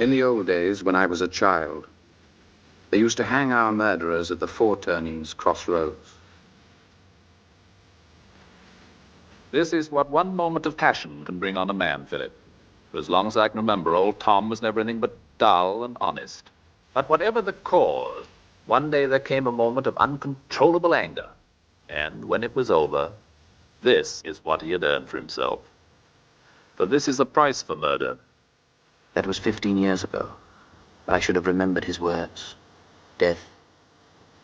In the old days, when I was a child, they used to hang our murderers at the Four Turnings crossroads. This is what one moment of passion can bring on a man, Philip. For as long as I can remember, old Tom was never anything but dull and honest. But whatever the cause, one day there came a moment of uncontrollable anger. And when it was over, this is what he had earned for himself. For this is the price for murder. That was 15 years ago, but I should have remembered his words. Death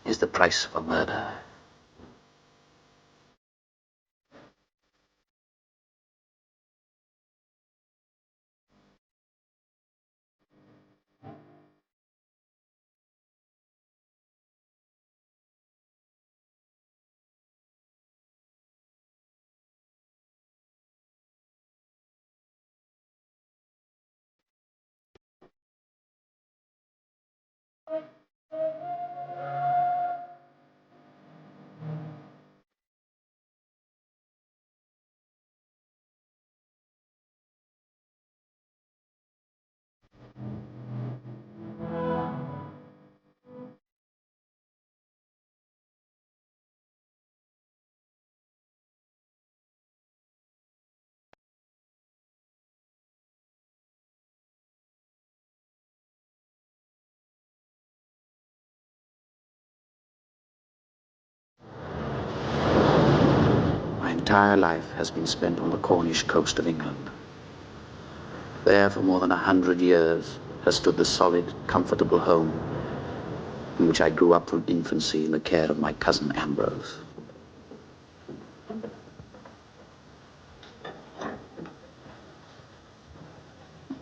is the price for murder. My entire life has been spent on the Cornish coast of England. There, for more than 100 years, has stood the solid, comfortable home in which I grew up from infancy in the care of my cousin Ambrose.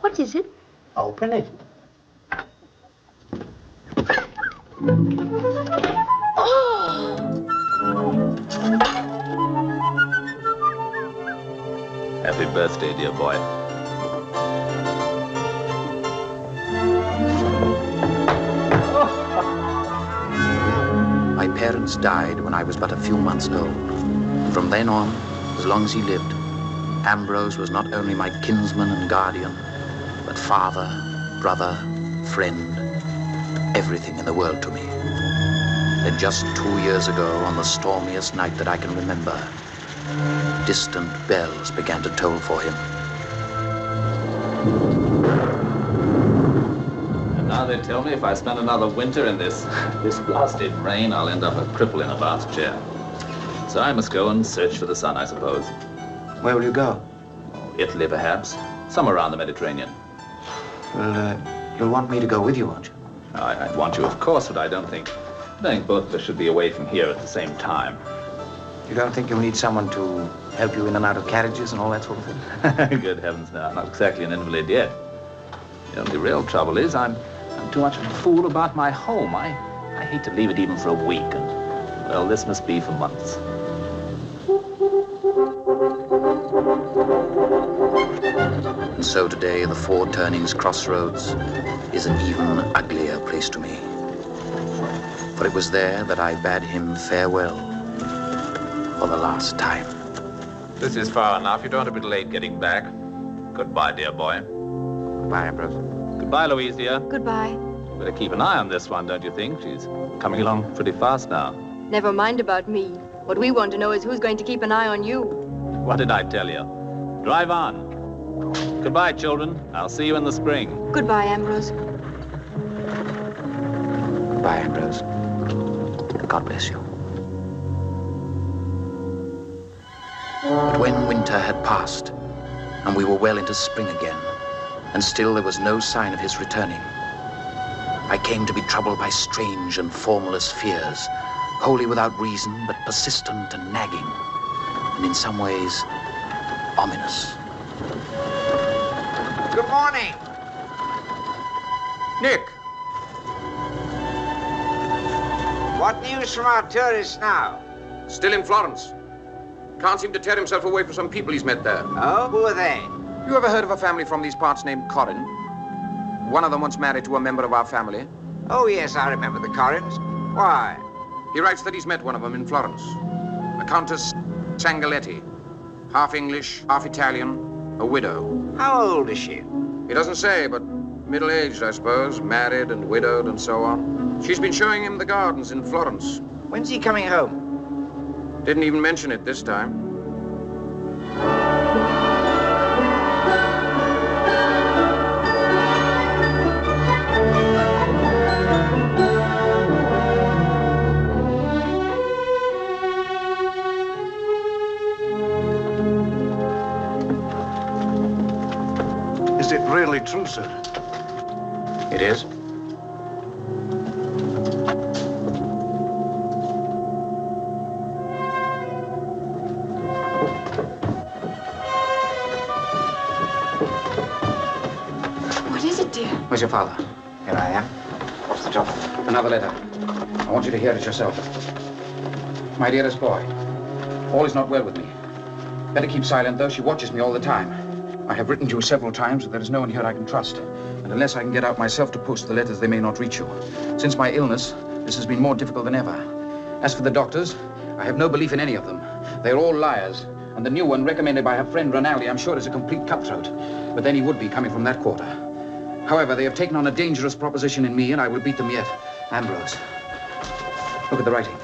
What is it? Open it. Happy birthday, dear boy. My parents died when I was but a few months old. From then on, as long as he lived, Ambrose was not only my kinsman and guardian, but father, brother, friend, everything in the world to me. Then just 2 years ago, on the stormiest night that I can remember, distant bells began to toll for him. And now they tell me if I spend another winter in this blasted rain, I'll end up a cripple in a bath chair. So I must go and search for the sun, I suppose. Where will you go? Italy, perhaps. Somewhere around the Mediterranean. Well, you'll want me to go with you, won't you? I'd want you, of course, but I don't think both of us should be away from here at the same time. You don't think you'll need someone to help you in and out of carriages and all that sort of thing? Good heavens, no, I'm not exactly an invalid yet. The only real trouble is I'm too much of a fool about my home. I hate to leave it even for a week, and, well, this must be for months. And so today, the Four Turnings crossroads is an even uglier place to me. For it was there that I bade him farewell for the last time. This is far enough. You don't have to be late getting back. Goodbye, dear boy. Goodbye, Ambrose. Goodbye, Louise, dear. Goodbye. Better keep an eye on this one, don't you think? She's coming along pretty fast now. Never mind about me. What we want to know is who's going to keep an eye on you. What did I tell you? Drive on. Goodbye, children. I'll see you in the spring. Goodbye, Ambrose. Goodbye, Ambrose. God bless you. But when winter had passed, and we were well into spring again, and still there was no sign of his returning, I came to be troubled by strange and formless fears, wholly without reason, but persistent and nagging, and in some ways, ominous. Good morning. Nick! What news from our tourist now? Still in Florence. Can't seem to tear himself away from some people he's met there. Oh, who are they? You ever heard of a family from these parts named Corrin? One of them once married to a member of our family. Oh, yes, I remember the Corrins. Why? He writes that he's met one of them in Florence. A Countess Sangaletti. Half English, half Italian, a widow. How old is she? He doesn't say, but Middle-aged, I suppose. Married and widowed and so on. She's been showing him the gardens in Florence. When's he coming home? Didn't even mention it this time. Is it really true, sir? It is. What is it, dear? Where's your father? Here I am. What's the trouble? Another letter. I want you to hear it yourself. My dearest boy, all is not well with me. Better keep silent, though. She watches me all the time. I have written to you several times, but there is no one here I can trust. And unless I can get out myself to post the letters, they may not reach you. Since my illness, this has been more difficult than ever. As for the doctors, I have no belief in any of them. They're all liars. And the new one, recommended by her friend Rinaldi, I'm sure is a complete cutthroat. But then he would be coming from that quarter. However, they have taken on a dangerous proposition in me, and I will beat them yet. Ambrose. Look at the writing.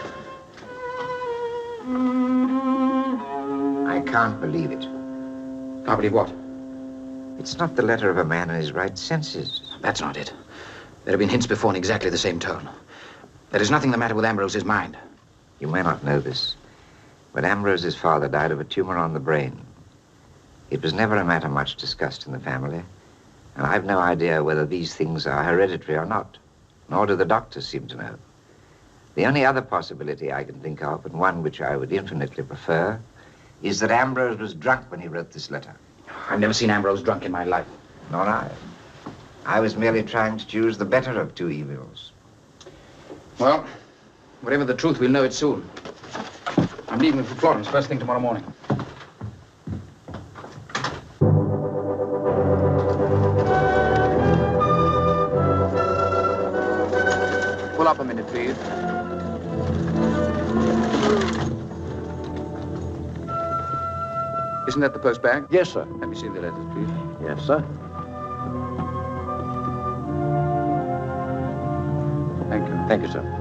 I can't believe it. Can't believe what? It's not the letter of a man in his right senses. That's not it. There have been hints before in exactly the same tone. There is nothing the matter with Ambrose's mind. You may not know this, but Ambrose's father died of a tumor on the brain. It was never a matter much discussed in the family, and I've no idea whether these things are hereditary or not, nor do the doctors seem to know. The only other possibility I can think of, and one which I would infinitely prefer, is that Ambrose was drunk when he wrote this letter. I've never seen Ambrose drunk in my life. Nor I. I was merely trying to choose the better of two evils. Well, whatever the truth, we'll know it soon. I'm leaving for Florence first thing tomorrow morning. Pull up a minute, please. Isn't that the post bag? Yes, sir. Let me see the letters, please. Yes, sir. Thank you. Thank you, sir.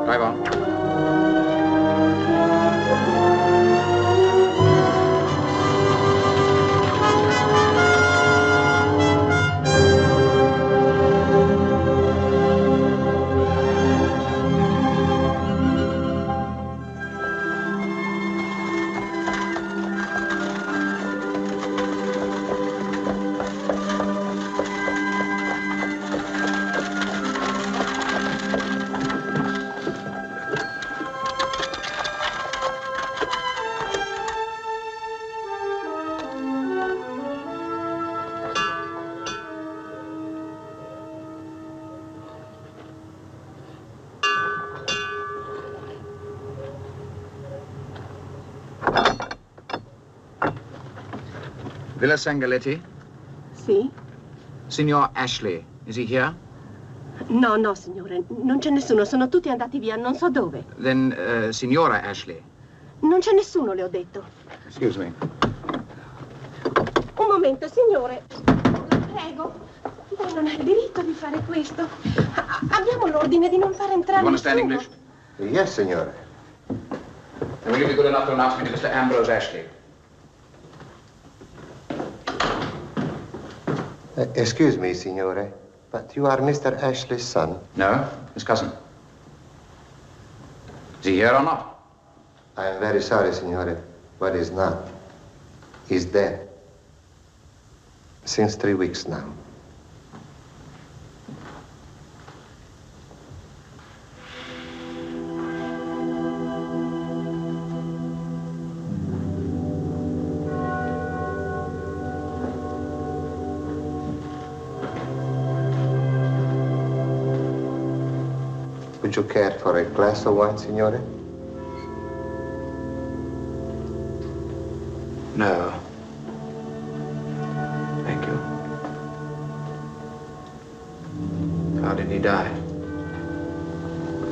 Drive on. Villa Sangaletti? Sì? Signor Ashley, is he here? No, no, signore. Non c'è nessuno. Sono tutti andati via, non so dove. Then, Signora Ashley. Non c'è nessuno, le ho detto. Excuse me. Un momento, signore. La prego. Lei non ha il diritto di fare questo. Abbiamo l'ordine di non far entrare You understand nessuno. English? Yes, signore. Then will you be good enough to announce me to Mr. Ambrose Ashley? Excuse me, signore, but you are Mr. Ashley's son. No, his cousin. Is he here or not? I am very sorry, signore, but he's not. He's dead. Since 3 weeks now. Would you care for a glass of wine, signore? he die?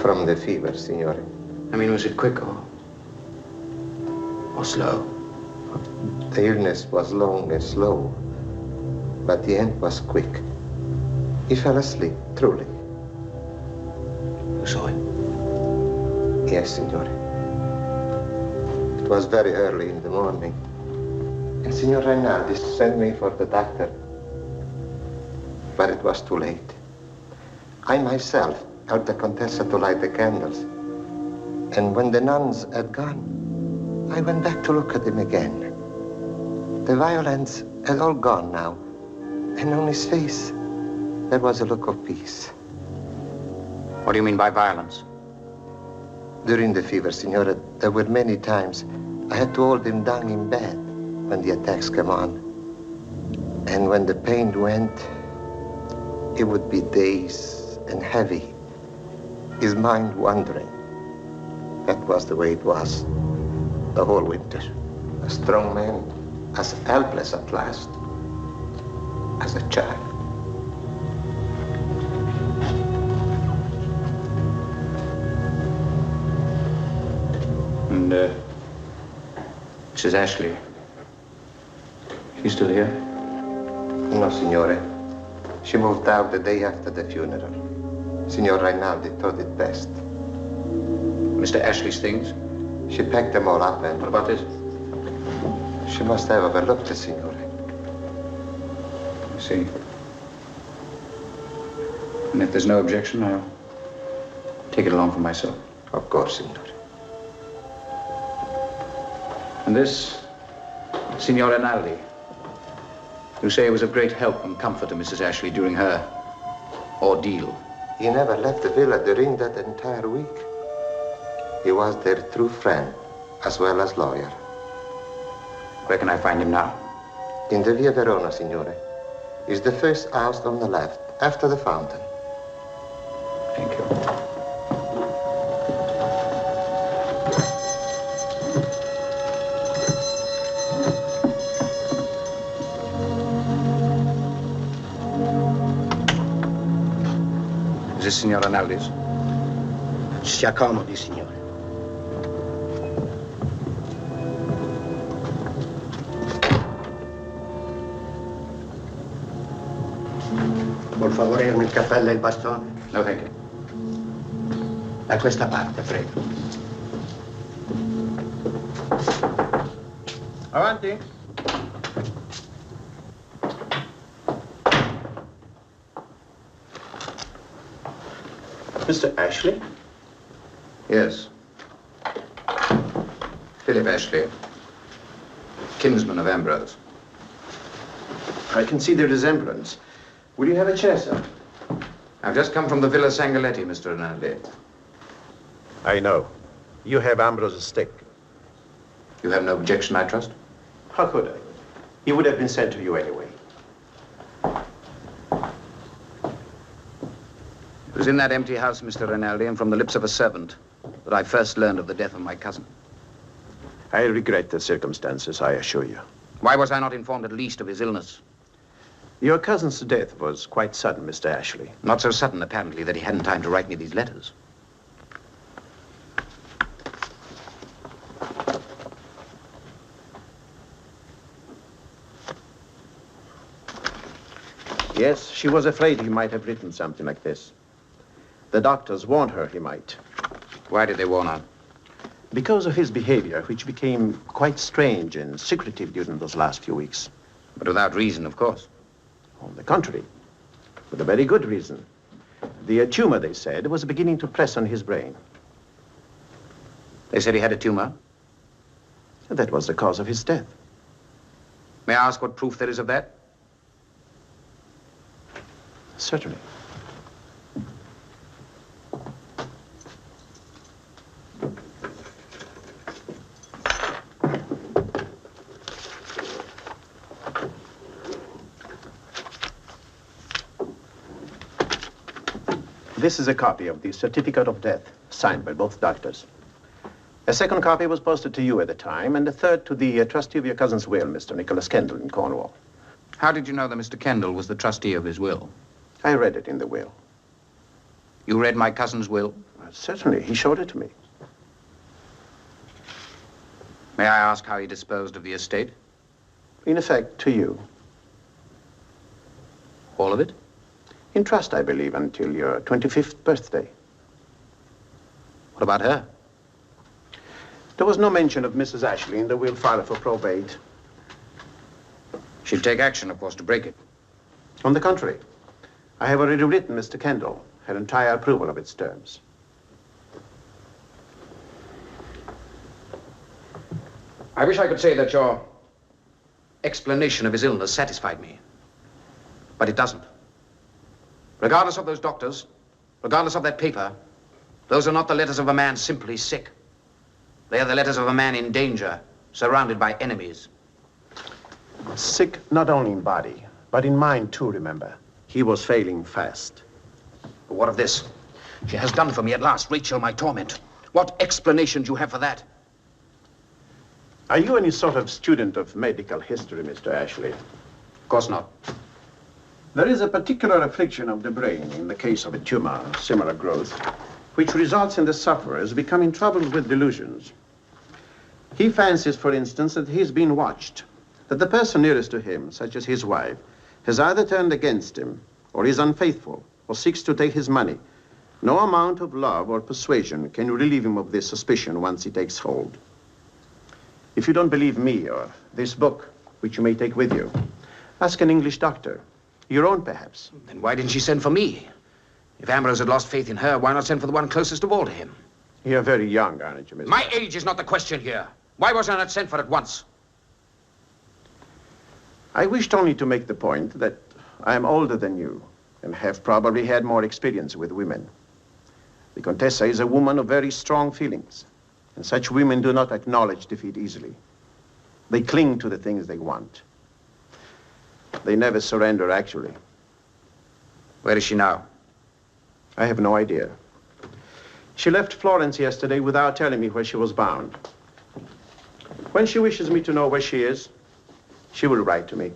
From the fever, signore. I mean, was it quick or slow? The illness was long and slow, but the end was quick. He fell asleep, truly. You saw him? Yes, signore. It was very early in the morning. And Signor Rinaldi sent me for the doctor. But it was too late. I myself helped the Contessa to light the candles. And when the nuns had gone, I went back to look at him again. The violence had all gone now. And on his face, there was a look of peace. What do you mean by violence? During the fever, signora, there were many times I had to hold him down in bed when the attacks came on. And when the pain went, it would be days and heavy, his mind wandering. That was the way it was the whole winter. A strong man, as helpless at last as a child. And, Mrs. Ashley, she's still here? No, signore. She moved out the day after the funeral. Signor Rinaldi thought it best. Mr. Ashley's things? She packed them all up and... What about this? She must have overlooked it, signore. I see. And if there's no objection, I'll take it along for myself. Of course, signore. And this, Signor Rinaldi, you say he was of great help and comfort to Mrs. Ashley during her ordeal. He never left the villa during that entire week. He was their true friend, as well as lawyer. Where can I find him now? In the Via Verona, signore. Is the first house on the left, after the fountain. Thank you. Is this Signor Rinaldi's? Si accomodi, signore. Por favore, il cappello e il bastone? No, thank you. Da questa parte, prego. Avanti. Mr. Ashley? Yes. Philip Ashley, kinsman of Ambrose. I can see the resemblance. Will you have a chair, sir? I've just come from the Villa Sangaletti, Mr. Rinaldi. I know. You have Ambrose's stick. You have no objection, I trust? How could I? He would have been sent to you anyway. It was in that empty house, Mr. Rinaldi, and from the lips of a servant that I first learned of the death of my cousin. I regret the circumstances, I assure you. Why was I not informed at least of his illness? Your cousin's death was quite sudden, Mr. Ashley. Not so sudden, apparently, that he hadn't time to write me these letters. Yes, she was afraid he might have written something like this. The doctors warned her he might. Why did they warn her? Because of his behavior, which became quite strange and secretive during those last few weeks. But without reason, of course. On the contrary, with a very good reason. The tumor, they said, was beginning to press on his brain. They said he had a tumor? That was the cause of his death. May I ask what proof there is of that? Certainly. This is a copy of the certificate of death, signed by both doctors. A second copy was posted to you at the time, and a third to the trustee of your cousin's will, Mr. Nicholas Kendall in Cornwall. How did you know that Mr. Kendall was the trustee of his will? I read it in the will. You read my cousin's will? Certainly. He showed it to me. May I ask how he disposed of the estate? In effect, to you. All of it? In trust, I believe, until your 25th birthday. What about her? There was no mention of Mrs. Ashley in the will filed for probate. She'll take action, of course, to break it. On the contrary, I have already written Mr. Kendall her entire approval of its terms. I wish I could say that your explanation of his illness satisfied me. But it doesn't. Regardless of those doctors, regardless of that paper, those are not the letters of a man simply sick. They are the letters of a man in danger, surrounded by enemies. Sick not only in body, but in mind too, remember. He was failing fast. But what of this? She has done for me at last, Rachel, my torment. What explanation do you have for that? Are you any sort of student of medical history, Mr. Ashley? Of course not. There is a particular affliction of the brain in the case of a tumor, similar growth, which results in the sufferers becoming troubled with delusions. He fancies, for instance, that he's being watched, that the person nearest to him, such as his wife, has either turned against him, or is unfaithful, or seeks to take his money. No amount of love or persuasion can relieve him of this suspicion once it takes hold. If you don't believe me or this book, which you may take with you, ask an English doctor, your own perhaps. Then why didn't she send for me? If Ambrose had lost faith in her, why not send for the one closest of all to him? You're very young, aren't you, Mr. My age is not the question here. Why was I not sent for at once? I wished only to make the point that I am older than you and have probably had more experience with women. The Contessa is a woman of very strong feelings, and such women do not acknowledge defeat easily. They cling to the things they want. They never surrender, actually. Where is she now? I have no idea. She left Florence yesterday without telling me where she was bound. When she wishes me to know where she is, she will write to me.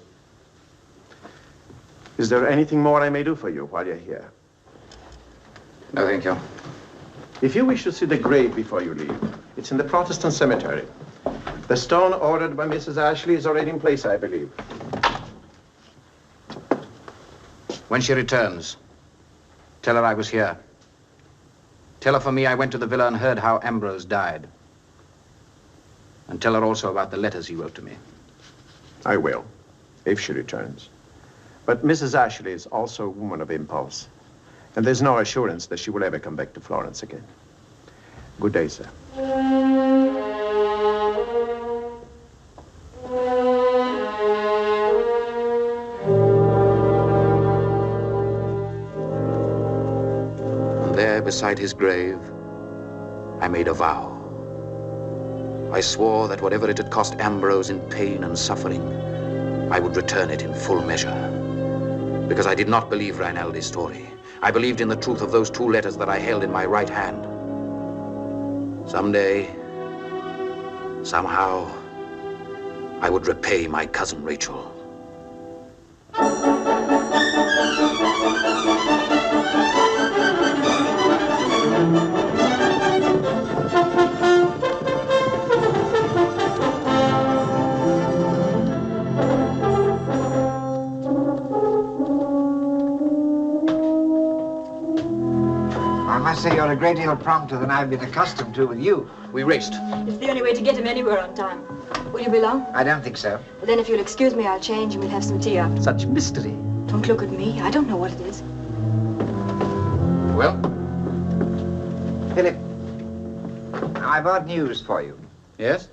Is there anything more I may do for you while you're here? No, thank you. If you wish to see the grave before you leave, it's in the Protestant cemetery. The stone ordered by Mrs. Ashley is already in place, I believe. When she returns, tell her I was here. Tell her for me I went to the villa and heard how Ambrose died. And tell her also about the letters he wrote to me. I will, if she returns. But Mrs. Ashley is also a woman of impulse. And there's no assurance that she will ever come back to Florence again. Good day, sir. And there, beside his grave, I made a vow. I swore that whatever it had cost Ambrose in pain and suffering, I would return it in full measure. Because I did not believe Rinaldi's story. I believed in the truth of those 2 letters that I held in my right hand. Someday, somehow, I would repay my cousin Rachel. I must say you're a great deal prompter than I've been accustomed to with you. We raced. It's the only way to get him anywhere on time. Will you be long? I don't think so. Well, then if you'll excuse me, I'll change and we'll have some tea after. Such mystery. Don't look at me. I don't know what it is. Well? Philip, I've odd news for you. Yes?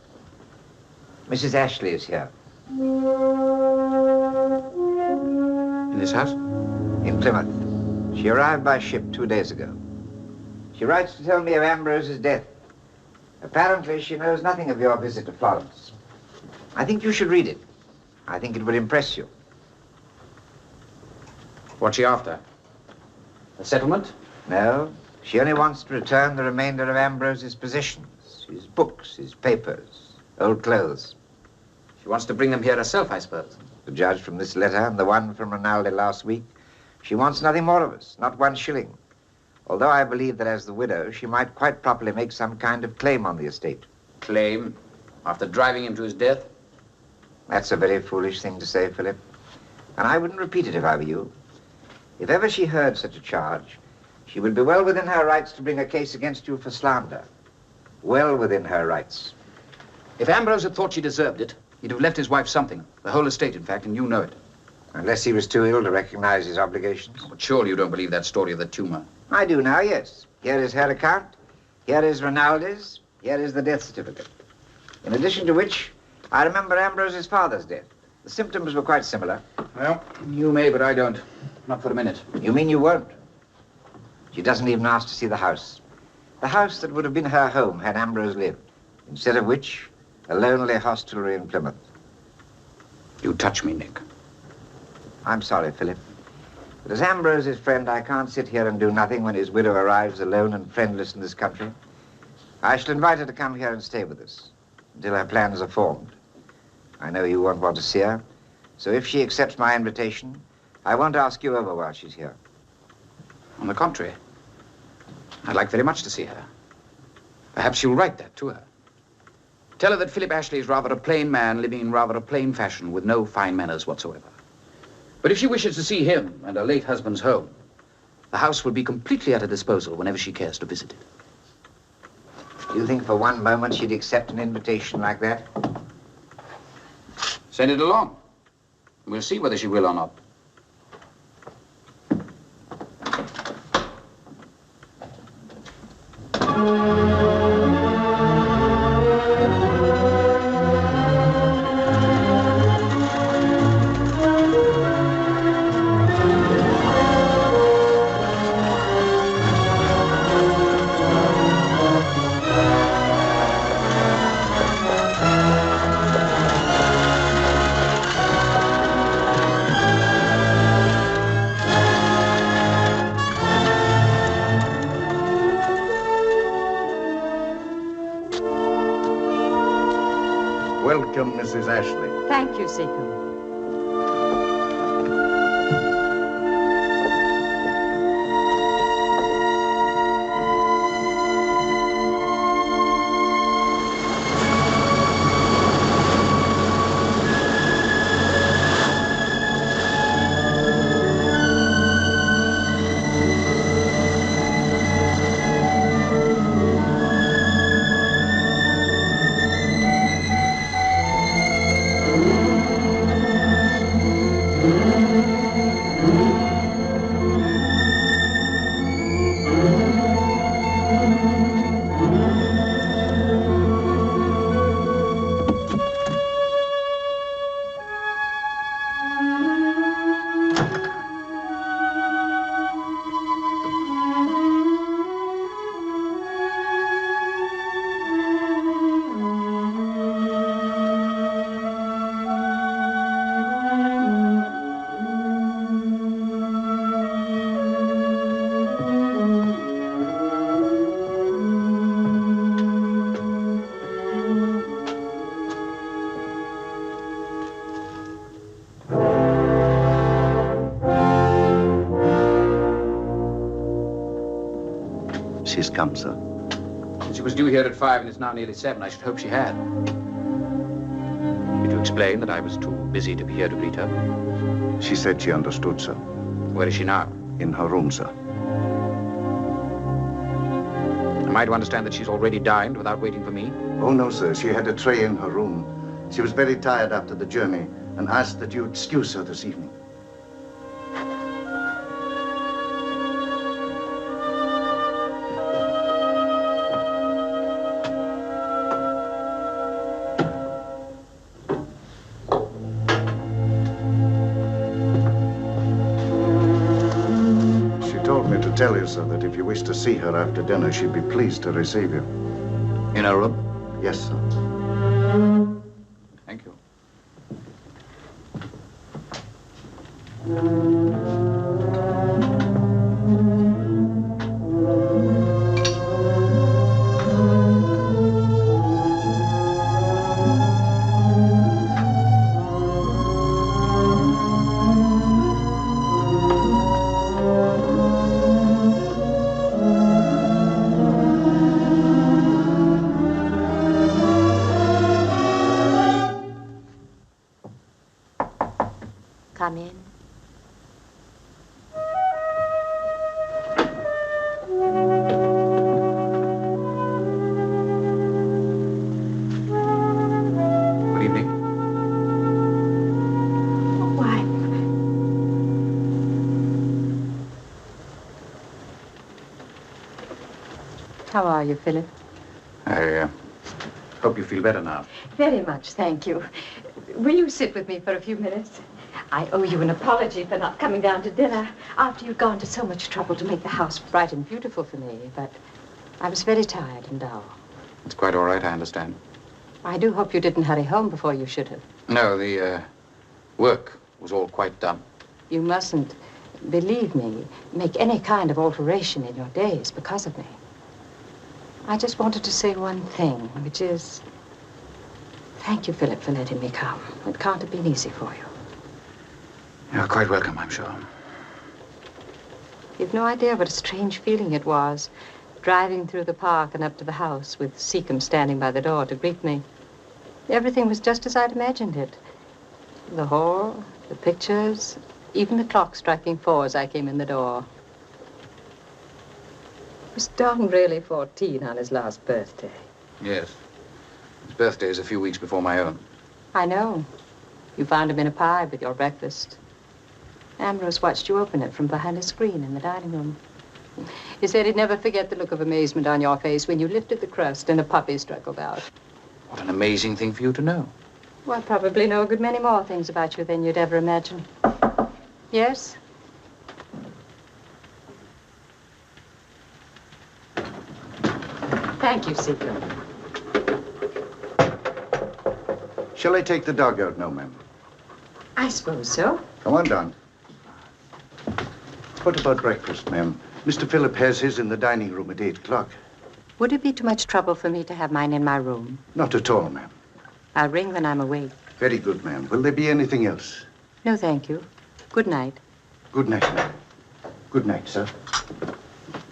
Mrs. Ashley is here. In this house? In Plymouth. She arrived by ship 2 days ago. She writes to tell me of Ambrose's death. Apparently, she knows nothing of your visit to Florence. I think you should read it. I think it would impress you. What's she after? A settlement? No. She only wants to return the remainder of Ambrose's possessions. His books, his papers, old clothes. She wants to bring them here herself, I suppose. To judge from this letter and the one from Rinaldi last week, she wants nothing more of us, not 1 shilling. Although I believe that as the widow, she might quite properly make some kind of claim on the estate. Claim? After driving him to his death? That's a very foolish thing to say, Philip. And I wouldn't repeat it if I were you. If ever she heard such a charge, she would be well within her rights to bring a case against you for slander. Well within her rights. If Ambrose had thought she deserved it, he'd have left his wife something. The whole estate, in fact, and you know it. Unless he was too ill to recognize his obligations. But surely you don't believe that story of the tumor. I do now, yes. Here is her account. Here is Rinaldi's. Here is the death certificate. In addition to which, I remember Ambrose's father's death. The symptoms were quite similar. Well, you may, but I don't. Not for a minute. You mean you won't? She doesn't even ask to see the house. The house that would have been her home had Ambrose lived. Instead of which, a lonely hostelry in Plymouth. You touch me, Nick. I'm sorry, Philip. But as Ambrose's friend, I can't sit here and do nothing when his widow arrives alone and friendless in this country. I shall invite her to come here and stay with us until her plans are formed. I know you won't want to see her, so if she accepts my invitation, I won't ask you over while she's here. On the contrary, I'd like very much to see her. Perhaps you'll write that to her. Tell her that Philip Ashley is rather a plain man living in rather a plain fashion with no fine manners whatsoever. But if she wishes to see him and her late husband's home, the house will be completely at her disposal whenever she cares to visit it. Do you think for one moment she'd accept an invitation like that? Send it along. We'll see whether she will or not. Welcome, Mrs. Ashley. Thank you, Seacombe. She's come, sir. She was due here at 5 and it's now nearly 7. I should hope she had. Did you explain that I was too busy to be here to greet her? She said she understood, sir. Where is she now? In her room, sir. Am I to understand that she's already dined without waiting for me? Oh, no, sir. She had a tray in her room. She was very tired after the journey and asked that you excuse her this evening. Tell you, sir, that if you wish to see her after dinner, she'd be pleased to receive you. In her room? Yes, sir. Thank you. Come in. Good evening. Why? How are you, Philip? I hope you feel better now. Very much, thank you. Will you sit with me for a few minutes? I owe you an apology for not coming down to dinner after you'd gone to so much trouble to make the house bright and beautiful for me, but I was very tired and dull. It's quite all right, I understand. I do hope you didn't hurry home before you should have. No, the work was all quite done. You mustn't, believe me, make any kind of alteration in your days because of me. I just wanted to say one thing, which is, thank you, Philip, for letting me come. It can't have been easy for you. You're quite welcome, I'm sure. You've no idea what a strange feeling it was, driving through the park and up to the house with Seacombe standing by the door to greet me. Everything was just as I'd imagined it. The hall, the pictures, even the clock striking 4 as I came in the door. Was Dalton really 14 on his last birthday? Yes. His birthday is a few weeks before my own. I know. You found him in a pie with your breakfast. Ambrose watched you open it from behind a screen in the dining room. He said he'd never forget the look of amazement on your face when you lifted the crust and a puppy struggled out. What an amazing thing for you to know. Well, I probably know a good many more things about you than you'd ever imagine. Yes? Thank you, Seacombe. Shall I take the dog out now, ma'am? I suppose so. Come on down. What about breakfast, ma'am? Mr. Philip has his in the dining room at 8 o'clock. Would it be too much trouble for me to have mine in my room? Not at all, ma'am. I'll ring when I'm awake. Very good, ma'am. Will there be anything else? No, thank you. Good night. Good night, ma'am. Good night, sir.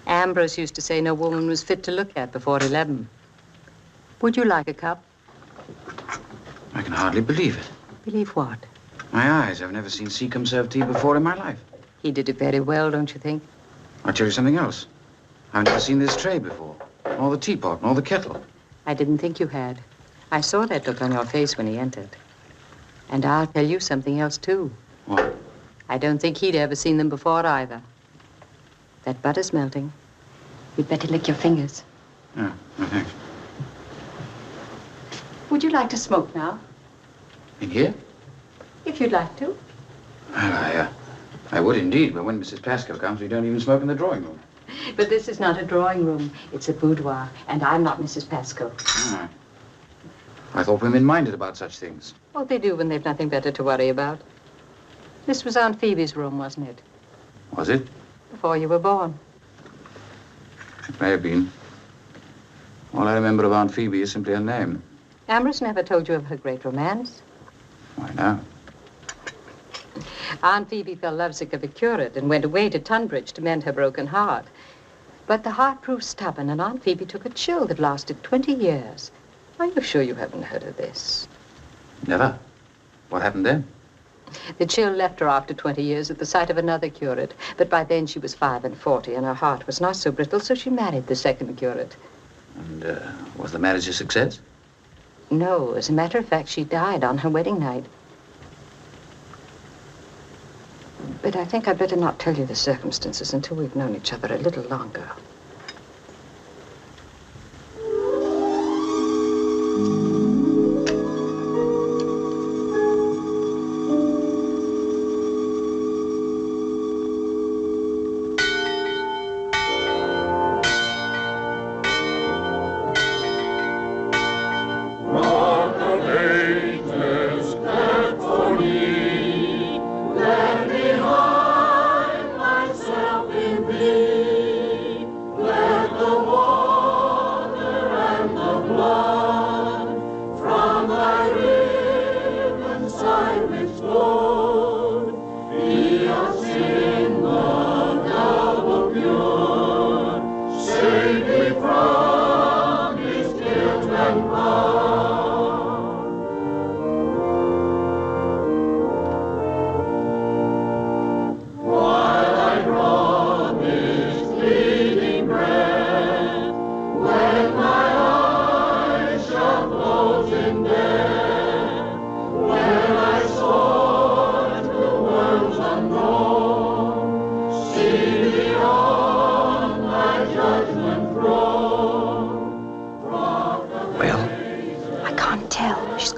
Ambrose used to say no woman was fit to look at before 11. Would you like a cup? I can hardly believe it. Believe what? My eyes. I've never seen Seacombe serve tea before in my life. He did it very well, don't you think? I'll tell you something else. I've never seen this tray before. Nor the teapot, nor the kettle. I didn't think you had. I saw that look on your face when he entered. And I'll tell you something else, too. What? I don't think he'd ever seen them before, either. That butter's melting. You'd better lick your fingers. Yeah, no, thanks. Would you like to smoke now? In here? If you'd like to. Well, I would indeed, but when Mrs. Pascoe comes, we don't even smoke in the drawing room. But this is not a drawing room. It's a boudoir, and I'm not Mrs. Pascoe. Ah. I thought women minded about such things. Oh, they do when they've nothing better to worry about. This was Aunt Phoebe's room, wasn't it? Was it? Before you were born. It may have been. All I remember of Aunt Phoebe is simply her name. Ambrose never told you of her great romance. Why, no. Aunt Phoebe fell lovesick of a curate and went away to Tunbridge to mend her broken heart. But the heart proved stubborn, and Aunt Phoebe took a chill that lasted 20 years. Are you sure you haven't heard of this? Never. What happened then? The chill left her after 20 years at the sight of another curate, but by then she was 45, and her heart was not so brittle, so she married the second curate. And was the marriage a success? No, as a matter of fact, she died on her wedding night. But I think I'd better not tell you the circumstances until we've known each other a little longer.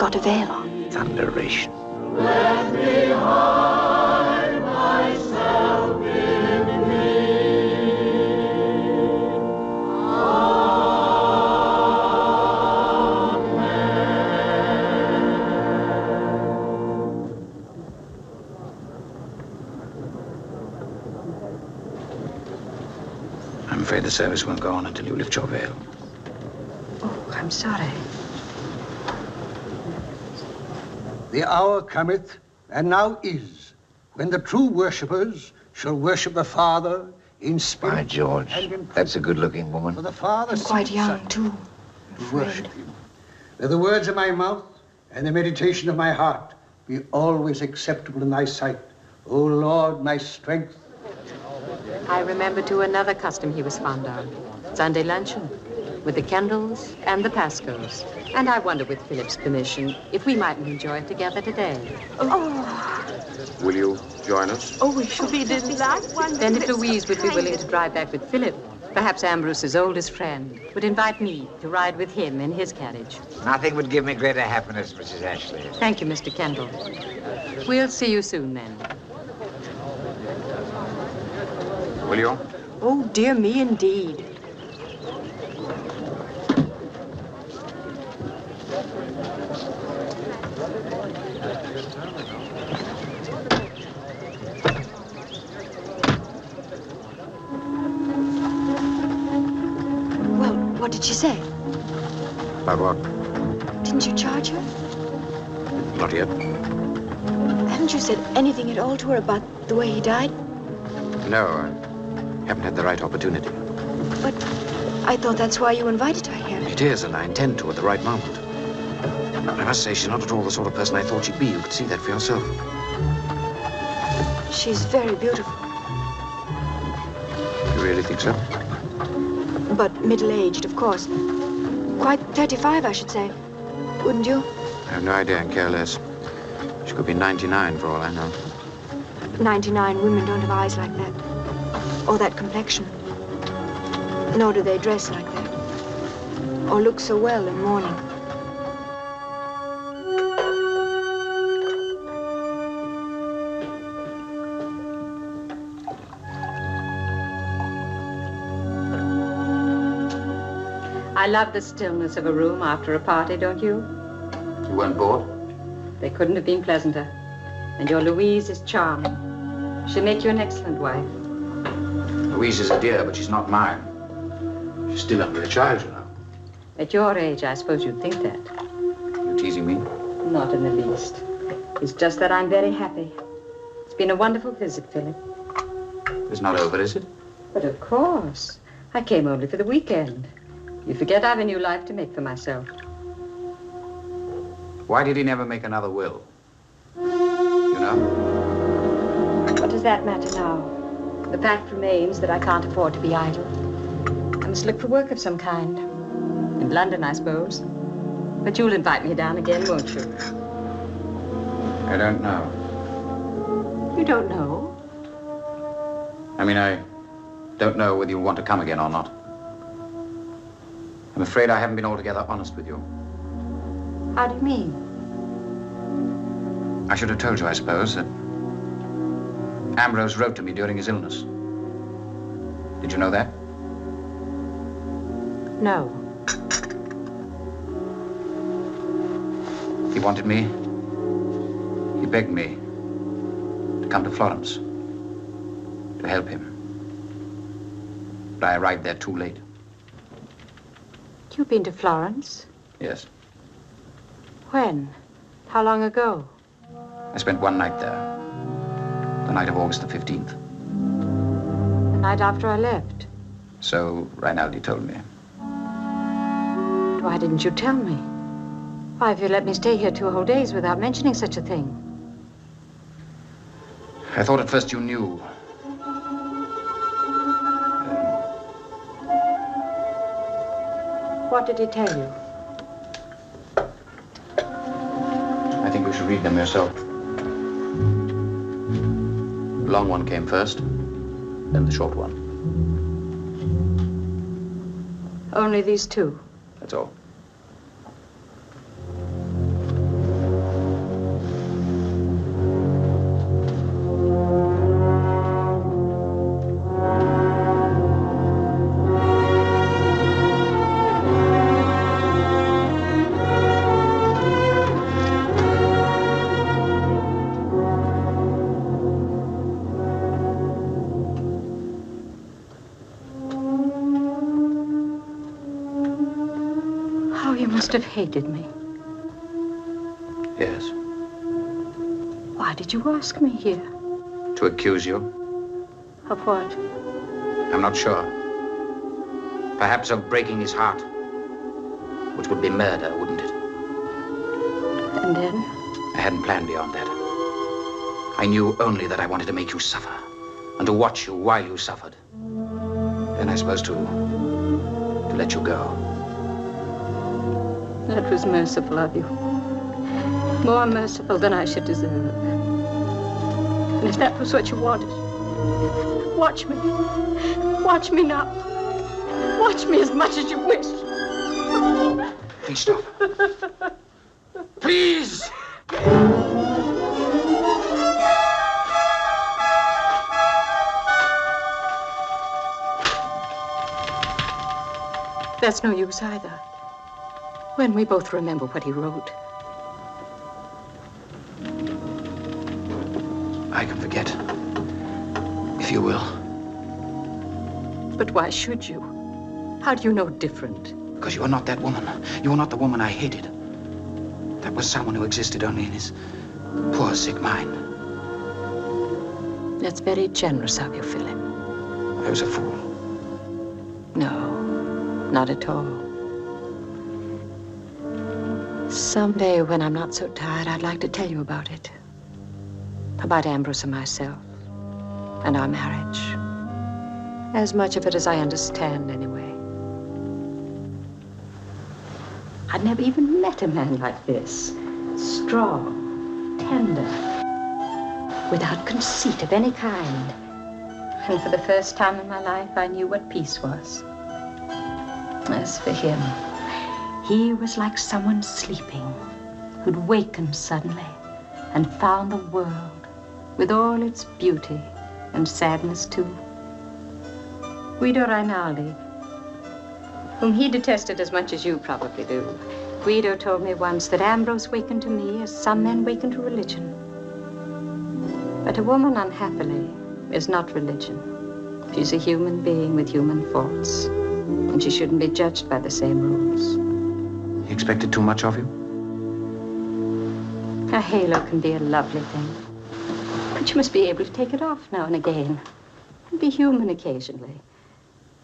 got a veil on. Thunderation. Let me hide myself in me. I'm afraid the service won't go on until you lift your veil. Oh, I'm sorry. The hour cometh, and now is, when the true worshippers shall worship the Father in spirit. By George, and in that's a good-looking woman. For the Father I'm quite sent young, Son too. to worship him. May the words of my mouth and the meditation of my heart be always acceptable in thy sight, O Lord, my strength. I remember, too, another custom he was fond of. Sunday luncheon, with the Kendalls and the Pascos. And I wonder, with Philip's permission, if we mightn't enjoy it together today. Oh, Will you join us? oh, we shall be delightful. Then if Louise would be willing to drive back with Philip, perhaps Ambrose's oldest friend would invite me to ride with him in his carriage. Nothing would give me greater happiness, Mrs. Ashley. Thank you, Mr. Kendall. We'll see you soon, then. Will you? Oh, dear me, indeed. Well, what did she say? About what? Didn't you charge her? Not yet. Haven't you said anything at all to her about the way he died? No, I haven't had the right opportunity. But I thought that's why you invited her here. It is, and I intend to at the right moment. I must say, she's not at all the sort of person I thought she'd be. You could see that for yourself. She's very beautiful, You really think so? but middle-aged, of course. Quite 35, I should say. Wouldn't you? I have no idea and care less. She could be 99 for all I know. 99 women don't have eyes like that. Or that complexion. Nor do they dress like that. Or look so well in mourning. I love the stillness of a room after a party, don't you? You weren't bored? They couldn't have been pleasanter. And your Louise is charming. She'll make you an excellent wife. Louise is a dear, but she's not mine. She's still only a child, you know. At your age, I suppose you'd think that. You teasing me? Not in the least. It's just that I'm very happy. It's been a wonderful visit, Philip. It's not over, is it? But of course. I came only for the weekend. You forget I've a new life to make for myself. Why did he never make another will? You know? What does that matter now? The fact remains that I can't afford to be idle. I must look for work of some kind. In London, I suppose. But you'll invite me down again, won't you? I don't know. You don't know? I mean, I don't know whether you want to come again or not. I'm afraid I haven't been altogether honest with you. How do you mean? I should have told you, I suppose, that Ambrose wrote to me during his illness. Did you know that? No. He wanted me. He begged me to come to Florence to help him. But I arrived there too late. You've been to Florence? Yes. When? How long ago? I spent one night there. The night of August the 15th. The night after I left. So Rinaldi told me. But why didn't you tell me? Why have you let me stay here 2 whole days without mentioning such a thing? I thought at first you knew. What did he tell you? I think you should read them yourself. The long one came first, then the short one. Only these 2? That's all. must have hated me. Yes. Why did you ask me here? To accuse you? Of what? I'm not sure. Perhaps of breaking his heart. Which would be murder, wouldn't it? And then? I hadn't planned beyond that. I knew only that I wanted to make you suffer. And to watch you while you suffered. Then I suppose to let you go. That was merciful of you. More merciful than I should deserve. And if that was what you wanted, watch me. Watch me now. Watch me as much as you wish. Please stop. Please! That's no use either. When we both remember what he wrote. I can forget. If you will. But why should you? How do you know different? Because you are not that woman. You are not the woman I hated. That was someone who existed only in his poor, sick mind. That's very generous of you, Philip. I was a fool. No, not at all. Someday, when I'm not so tired, I'd like to tell you about it. About Ambrose and myself. And our marriage. As much of it as I understand, anyway. I'd never even met a man like this. Strong, tender, without conceit of any kind. And for the first time in my life, I knew what peace was. As for him, he was like someone sleeping, who'd wakened suddenly and found the world with all its beauty and sadness, too. Guido Rinaldi, whom he detested as much as you probably do. Guido told me once that Ambrose wakened to me as some men waken to religion. But a woman, unhappily, is not religion. She's a human being with human faults, and she shouldn't be judged by the same rules. He expected too much of you? A halo can be a lovely thing, but you must be able to take it off now and again, and be human occasionally.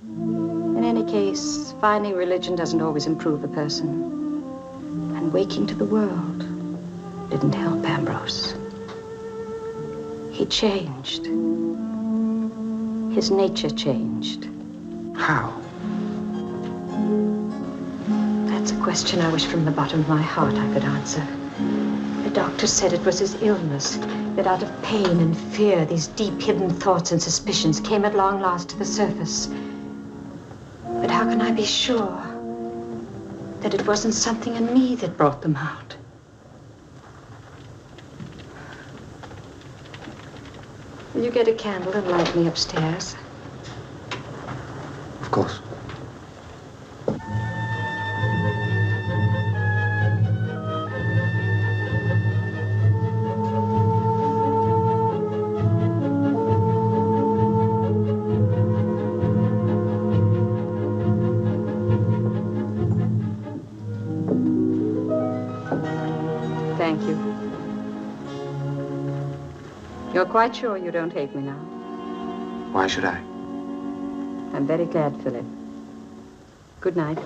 In any case, finding religion doesn't always improve a person. And waking to the world didn't help Ambrose. He changed. His nature changed. How? That's a question I wish from the bottom of my heart I could answer. The doctor said it was his illness, that out of pain and fear, these deep hidden thoughts and suspicions came at long last to the surface. But how can I be sure that it wasn't something in me that brought them out? Will you get a candle and light me upstairs? Of course. Thank you. You're quite sure you don't hate me now? Why should I? I'm very glad, Philip. Good night.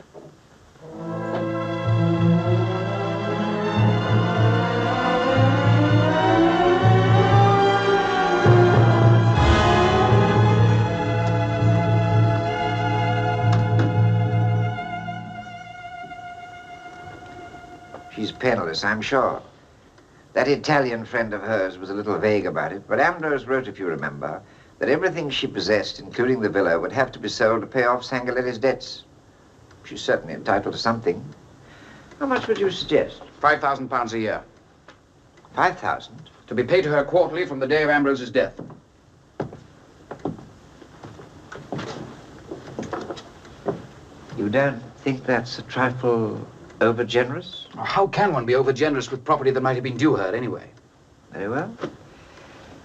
She's penniless, I'm sure. That Italian friend of hers was a little vague about it, but Ambrose wrote, if you remember, that everything she possessed, including the villa, would have to be sold to pay off Sangaletti's debts. She's certainly entitled to something. How much would you suggest? £5,000 a year. 5,000? To be paid to her quarterly from the day of Ambrose's death. You don't think that's a trifle over-generous? How can one be over-generous with property that might have been due her anyway? Very well.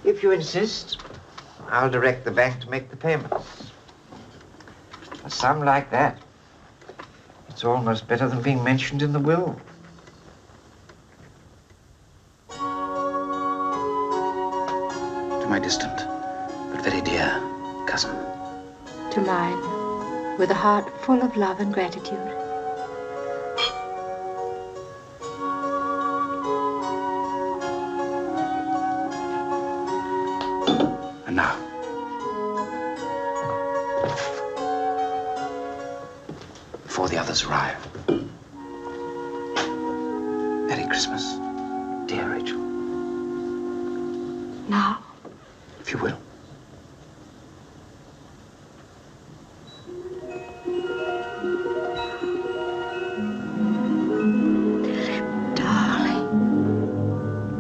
If you insist, I'll direct the bank to make the payments. A sum like that, it's It's almost better than being mentioned in the will. To my distant, but very dear cousin. To mine, with a heart full of love and gratitude. And now, before the others arrive, Merry Christmas, dear Rachel. Now? If you will. Darling.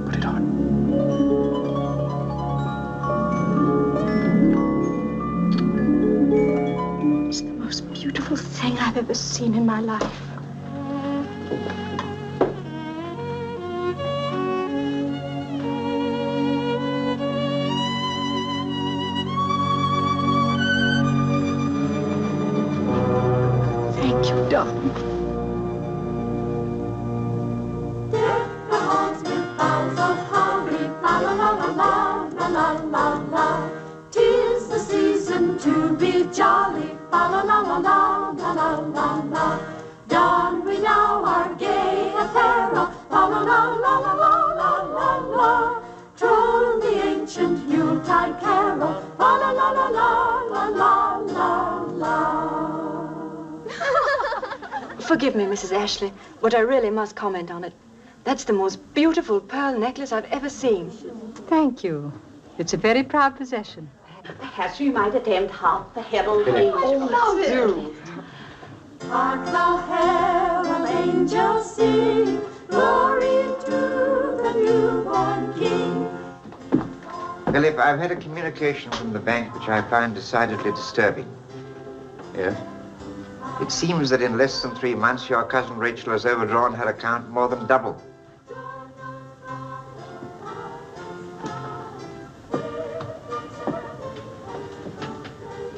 Put it on. It's the most beautiful thing I've ever seen in my life. Thank you, Dalton. Tis the season to be jolly, fa la la la la la la la la. Don we now our gay apparel, fa la la la la la la la la. Drone the ancient Yuletide carol, fa la la la la la la la la. Forgive me, Mrs. Ashley, but I really must comment on it. That's the most beautiful pearl necklace I've ever seen. Thank you. It's a very proud possession. Perhaps we might attempt half the heraldry. Oh, do. Hark the herald angels sing, glory to the newborn King. Philip, I've had a communication from the bank which I find decidedly disturbing. Yes? It seems that in less than 3 months, your cousin Rachel has overdrawn her account more than double.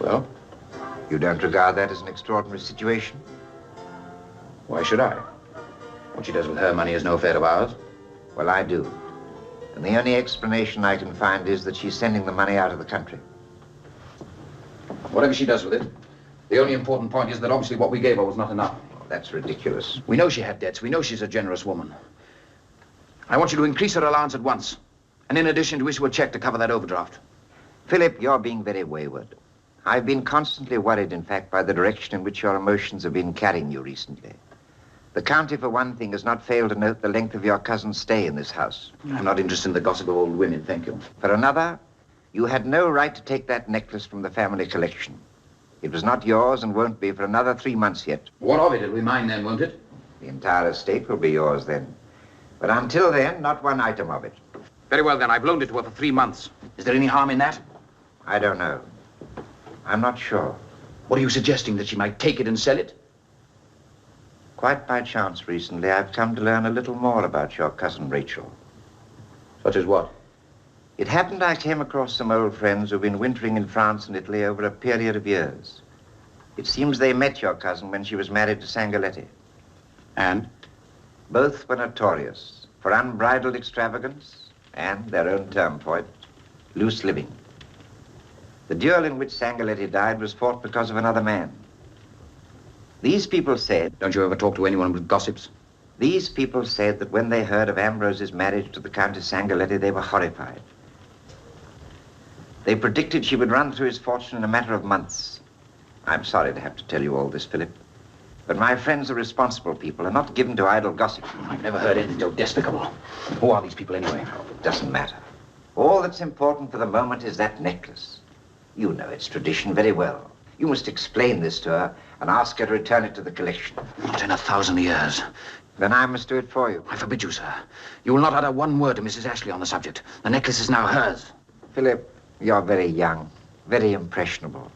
Well? You don't regard that as an extraordinary situation? Why should I? What she does with her money is no affair of ours. Well, I do. And the only explanation I can find is that she's sending the money out of the country. Whatever she does with it, the only important point is that obviously what we gave her was not enough. Oh, that's ridiculous. We know she had debts. We know she's a generous woman. I want you to increase her allowance at once. And in addition, to issue a check to cover that overdraft. Philip, you're being very wayward. I've been constantly worried, in fact, by the direction in which your emotions have been carrying you recently. The county, for one thing, has not failed to note the length of your cousin's stay in this house. I'm not interested in the gossip of old women, thank you. For another, you had no right to take that necklace from the family collection. It was not yours and won't be for another 3 months yet. What of it? It'll be mine then, won't it? The entire estate will be yours then. But until then, not one item of it. Very well then, I've loaned it to her for 3 months. Is there any harm in that? I don't know. I'm not sure. What are you suggesting, that she might take it and sell it? Quite by chance recently, I've come to learn a little more about your cousin Rachel. Such as what? It happened I came across some old friends who've been wintering in France and Italy over a period of years. It seems they met your cousin when she was married to Sangaletti. And? Both were notorious for unbridled extravagance and, their own term for it, loose living. The duel in which Sangaletti died was fought because of another man. These people said... Don't you ever talk to anyone with gossips? These people said that when they heard of Ambrose's marriage to the Countess Sangaletti, they were horrified. They predicted she would run through his fortune in a matter of months. I'm sorry to have to tell you all this, Philip, but my friends are responsible people and not given to idle gossip. I've never heard anything so despicable. Who are these people anyway? Oh, it doesn't matter. All that's important for the moment is that necklace. You know its tradition very well. You must explain this to her and ask her to return it to the collection. Not in 1,000 years. Then I must do it for you. I forbid you, sir. You will not utter one word to Mrs. Ashley on the subject. The necklace is now hers. Philip, you're very young, very impressionable.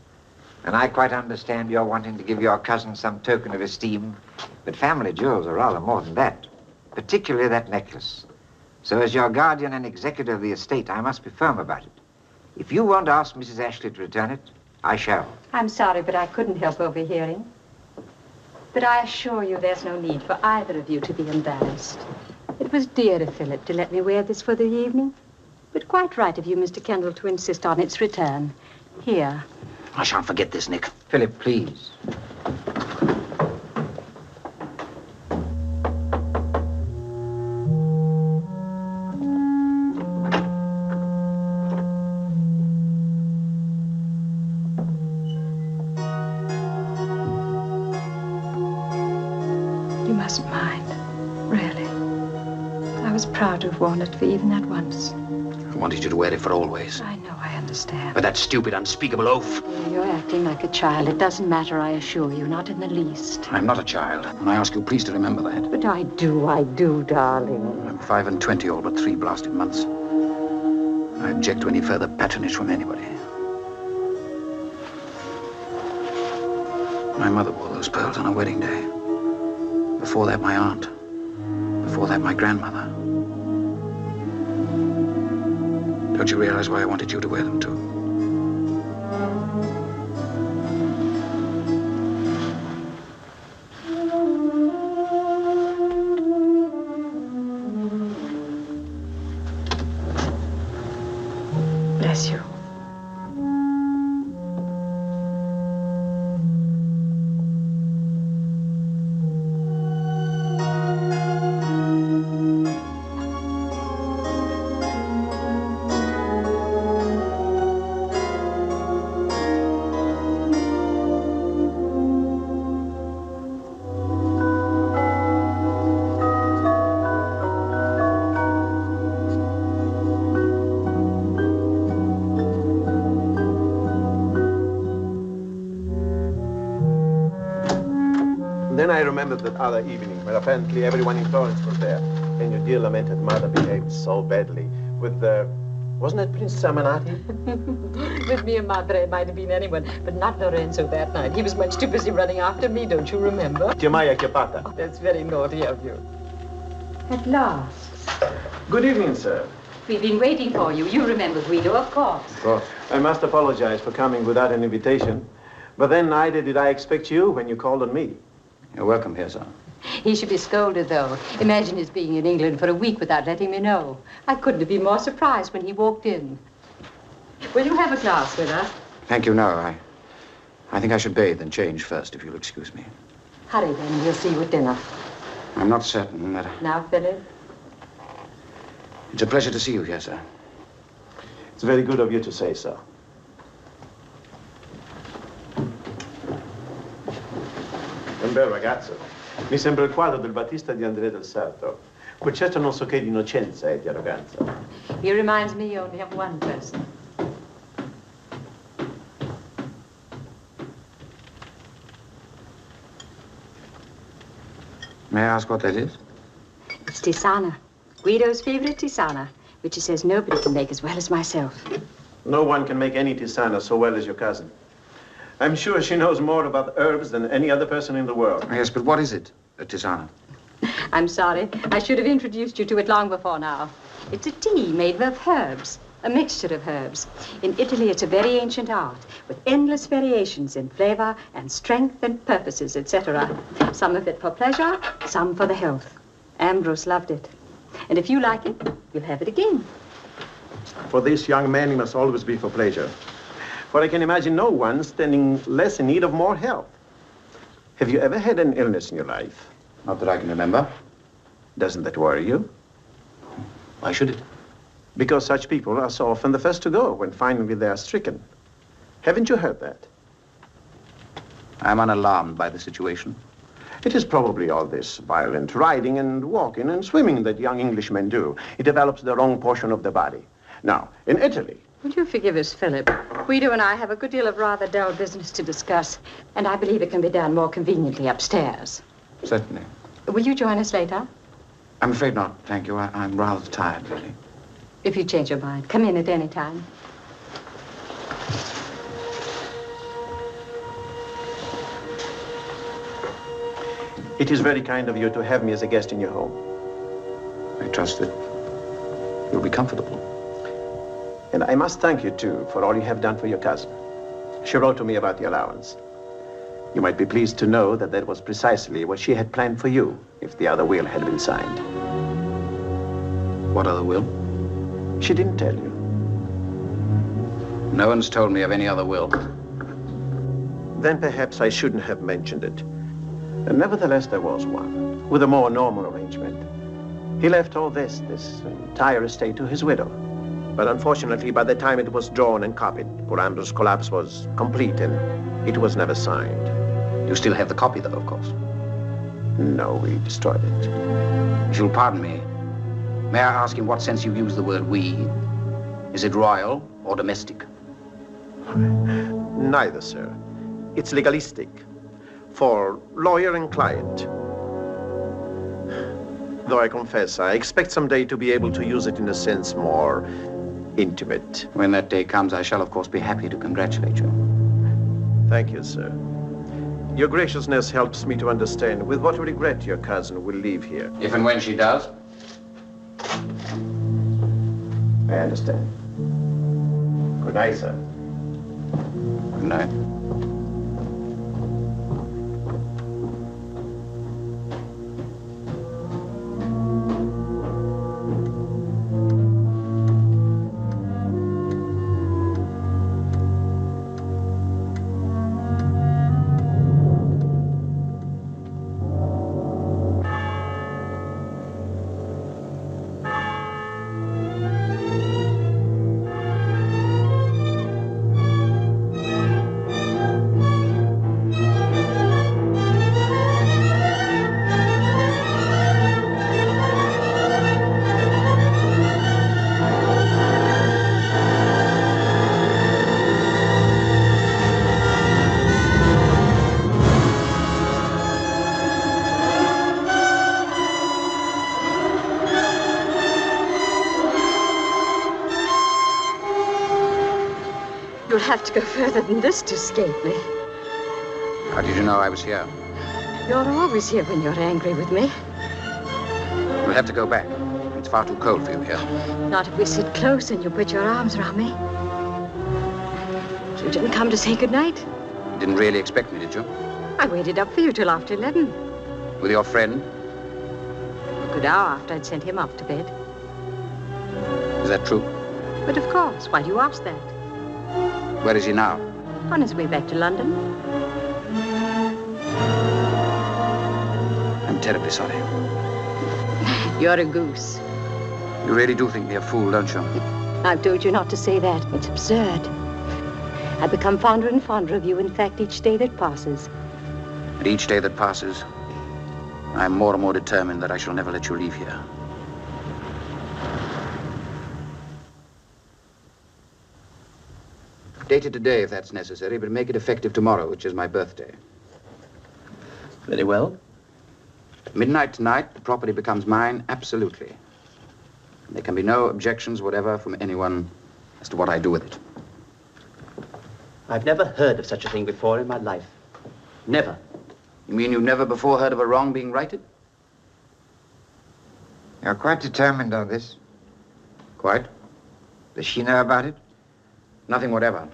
And I quite understand you're wanting to give your cousin some token of esteem. But family jewels are rather more than that, particularly that necklace. So as your guardian and executor of the estate, I must be firm about it. If you won't ask Mrs. Ashley to return it, I shall. I'm sorry, but I couldn't help overhearing. But I assure you there's no need for either of you to be embarrassed. It was dear of Philip to let me wear this for the evening. But quite right of you, Mr. Kendall, to insist on its return. Here. I shan't forget this, Nick. Philip, please. You mustn't mind, really. I was proud to have worn it for even that once. I wanted you to wear it for always. I know, I understand. But that stupid, unspeakable oath. You're acting like a child. It doesn't matter, I assure you, not in the least. I'm not a child, and I ask you please to remember that. But I do, darling. I'm 5 and 20 all but 3 blasted months. I object to any further patronage from anybody. My mother wore those pearls on her wedding day. Before that, my aunt. Before that, my grandmother. Don't you realize why I wanted you to wear them, too? Bless you. Then I remembered that other evening when apparently everyone in Florence was there, and your dear lamented mother behaved so badly with wasn't it Prince Samanati? With me and Madre, it might have been anyone, but not Lorenzo that night. He was much too busy running after me, don't you remember? Chiamaya Chiapata. Oh, that's very naughty of you. At last. Good evening, sir. We've been waiting for you. You remember, Guido, of course. Of course. I must apologize for coming without an invitation, but then neither did I expect you when you called on me. You're welcome here, sir. He should be scolded, though. Imagine his being in England for a week without letting me know. I couldn't have been more surprised when he walked in. Will you have a glass with us? Thank you, no. I think I should bathe and change first, if you'll excuse me. Hurry, then. We'll see you at dinner. I'm not certain that... Now, Philip? It's a pleasure to see you here, sir. It's very good of you to say so. Un bel ragazzo. Mi sembra il quadro del Battista di Andrea del Sarto. Quel certo non so che di innocenza e di arroganza. He reminds me only of one person. May I ask what that is? It's Tisana. Guido's favorite Tisana, which he says nobody can make as well as myself. No one can make any tisana so well as your cousin. I'm sure she knows more about herbs than any other person in the world. Yes, but what is it, a tisana? I'm sorry. I should have introduced you to it long before now. It's a tea made of herbs, a mixture of herbs. In Italy, it's a very ancient art, with endless variations in flavor and strength and purposes, etc. Some of it for pleasure, some for the health. Ambrose loved it. And if you like it, you'll have it again. For this young man, he must always be for pleasure. For I can imagine no one standing less in need of more health. Have you ever had an illness in your life? Not that I can remember. Doesn't that worry you? Why should it? Because such people are so often the first to go when finally they are stricken. Haven't you heard that? I'm unalarmed by the situation. It is probably all this violent riding and walking and swimming that young Englishmen do. It develops the wrong portion of the body. Now, in Italy... Would you forgive us, Philip? Guido and I have a good deal of rather dull business to discuss, and I believe it can be done more conveniently upstairs. Certainly. Will you join us later? I'm afraid not, thank you. I'm rather tired, really. If you change your mind, come in at any time. It is very kind of you to have me as a guest in your home. I trust that you'll be comfortable. And I must thank you, too, for all you have done for your cousin. She wrote to me about the allowance. You might be pleased to know that that was precisely what she had planned for you if the other will had been signed. What other will? She didn't tell you. No one's told me of any other will. Then perhaps I shouldn't have mentioned it. And nevertheless, there was one, with a more normal arrangement. He left all this entire estate to his widow. But unfortunately, by the time it was drawn and copied, poor Ambrose's collapse was complete and it was never signed. You still have the copy, though, of course. No, we destroyed it. If you'll pardon me, may I ask in what sense you use the word we? Is it royal or domestic? Neither, sir. It's legalistic. For lawyer and client. Though I confess, I expect someday to be able to use it in a sense more intimate. When that day comes, I shall, of course, be happy to congratulate you. Thank you, sir. Your graciousness helps me to understand with what regret your cousin will leave here. If and when she does? I understand. Good night, sir. Good night. You'll have to go further than this to escape me. How did you know I was here? You're always here when you're angry with me. We'll have to go back. It's far too cold for you here. Not if we sit close and you put your arms around me. You didn't come to say goodnight? You didn't really expect me, did you? I waited up for you till after 11. With your friend? A good hour after I'd sent him off to bed. Is that true? But of course, why do you ask that? Where is he now? On his way back to London. I'm terribly sorry. You're a goose. You really do think me a fool, don't you? I've told you not to say that. It's absurd. I've become fonder and fonder of you, in fact, each day that passes. And each day that passes, I'm more and more determined that I shall never let you leave here. Date it today, if that's necessary, but make it effective tomorrow, which is my birthday. Very well. At midnight tonight, the property becomes mine, absolutely. And there can be no objections whatever from anyone as to what I do with it. I've never heard of such a thing before in my life. Never. You mean you've never before heard of a wrong being righted? You're quite determined on this? Quite. Does she know about it? Nothing whatever.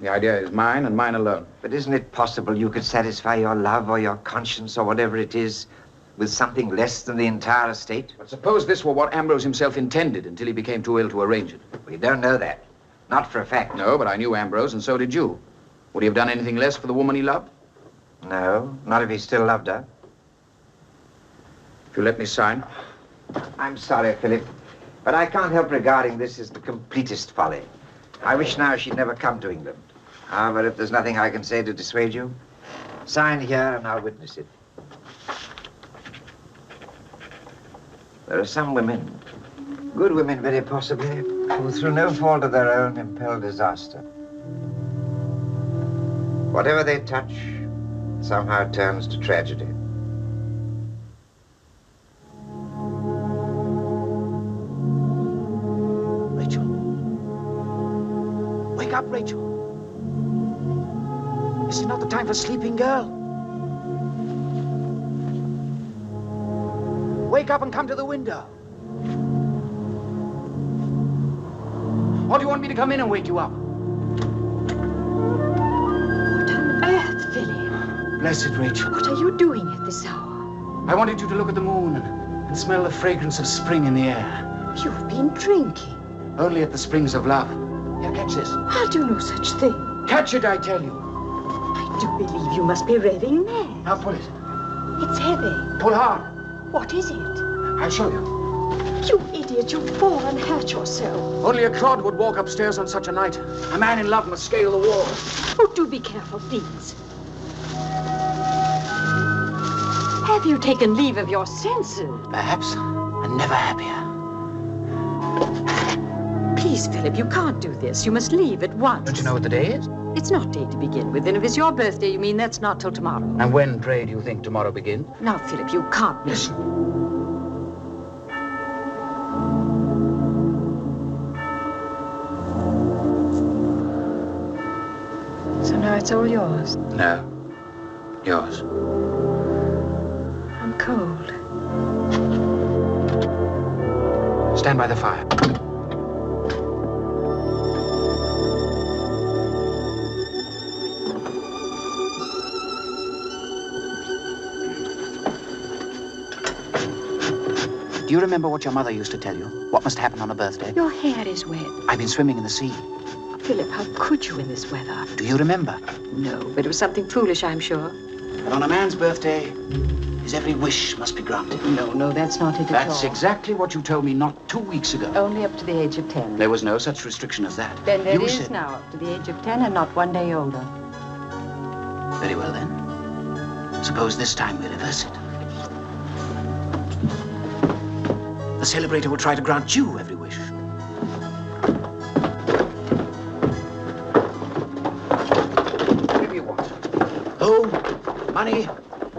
The idea is mine and mine alone. But isn't it possible you could satisfy your love or your conscience or whatever it is with something less than the entire estate? But suppose this were what Ambrose himself intended until he became too ill to arrange it. We don't know that. Not for a fact. No, but I knew Ambrose, and so did you. Would he have done anything less for the woman he loved? No, not if he still loved her. If you let me sign. I'm sorry, Philip, but I can't help regarding this as the completest folly. I wish now she'd never come to England. However, if there's nothing I can say to dissuade you, sign here and I'll witness it. There are some women, good women very possibly, who through no fault of their own impel disaster. Whatever they touch somehow turns to tragedy. Rachel. Wake up, Rachel. This is not the time for sleeping, girl. Wake up and come to the window. Or do you want me to come in and wake you up? What on earth, Philip? Blessed Rachel. What are you doing at this hour? I wanted you to look at the moon and smell the fragrance of spring in the air. You've been drinking. Only at the springs of love. Here, catch this. I'll do no such thing. Catch it, I tell you. I do believe you must be raving mad. Now pull it. It's heavy. Pull hard. What is it? I'll show you. You idiot, you'll fall and hurt yourself. Only a clod would walk upstairs on such a night. A man in love must scale the wall. Oh, do be careful, please. Have you taken leave of your senses? Perhaps, and never happier. Please, Philip, you can't do this. You must leave at once. Don't you know what the day is? It's not day to begin with, and if it's your birthday, you mean that's not till tomorrow. And when, pray, do you think tomorrow begins? Now, Philip, you can't listen. So now it's all yours. No. Yours. I'm cold. Stand by the fire. Do you remember what your mother used to tell you? What must happen on a birthday? Your hair is wet. I've been swimming in the sea. Philip, how could you in this weather? Do you remember? No, but it was something foolish, I'm sure. But on a man's birthday, his every wish must be granted. No, that's not it at all. That's exactly what you told me not 2 weeks ago. Only up to the age of 10. There was no such restriction as that. Then there you is said... now up to the age of 10 and not 1 day older. Very well, then. Suppose this time we reverse it. The celebrator will try to grant you every wish. What do you want? Home, money,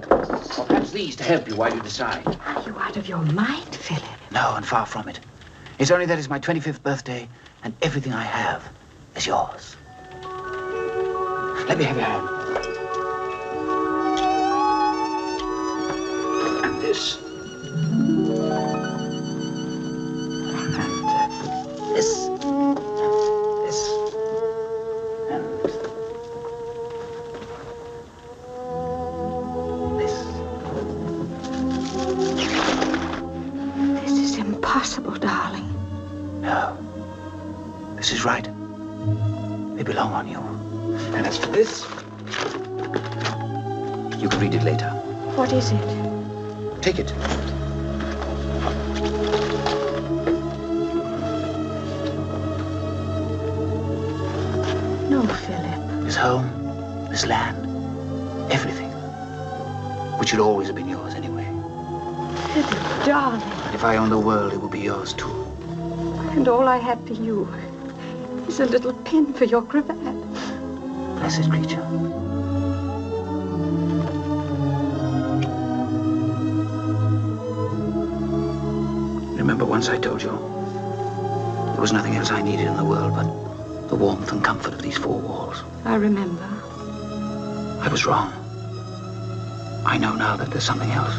or perhaps these to help you while you decide. Are you out of your mind, Philip? No, and far from it. It's only that it's my 25th birthday, and everything I have is yours. Let me have your hand. And this. This, and this, and this. This is impossible, darling. No. This is right. They belong on you. And as for this, you can read it later. What is it? Take it. No, Philip. This home, this land, everything. Which should always have been yours anyway. Philip, darling. But if I owned the world, it would be yours too. And all I have for you is a little pin for your cravat. Blessed creature. Remember once I told you there was nothing else I needed in the world but the warmth and comfort of these four walls. I remember. I was wrong. I know now that there's something else.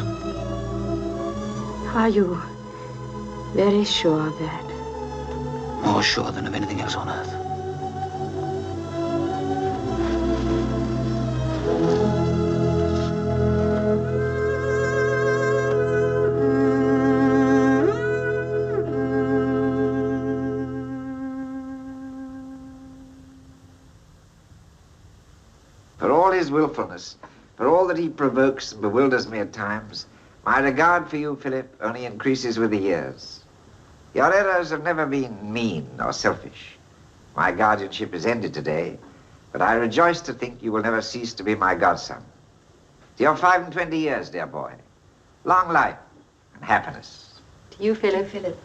Are you very sure of that? More sure than of anything else on earth. For all his willfulness, for all that he provokes and bewilders me at times, my regard for you, Philip, only increases with the years. Your errors have never been mean or selfish. My guardianship is ended today, but I rejoice to think you will never cease to be my godson. To your 25 years, dear boy, long life and happiness. To you, Philip. Philip.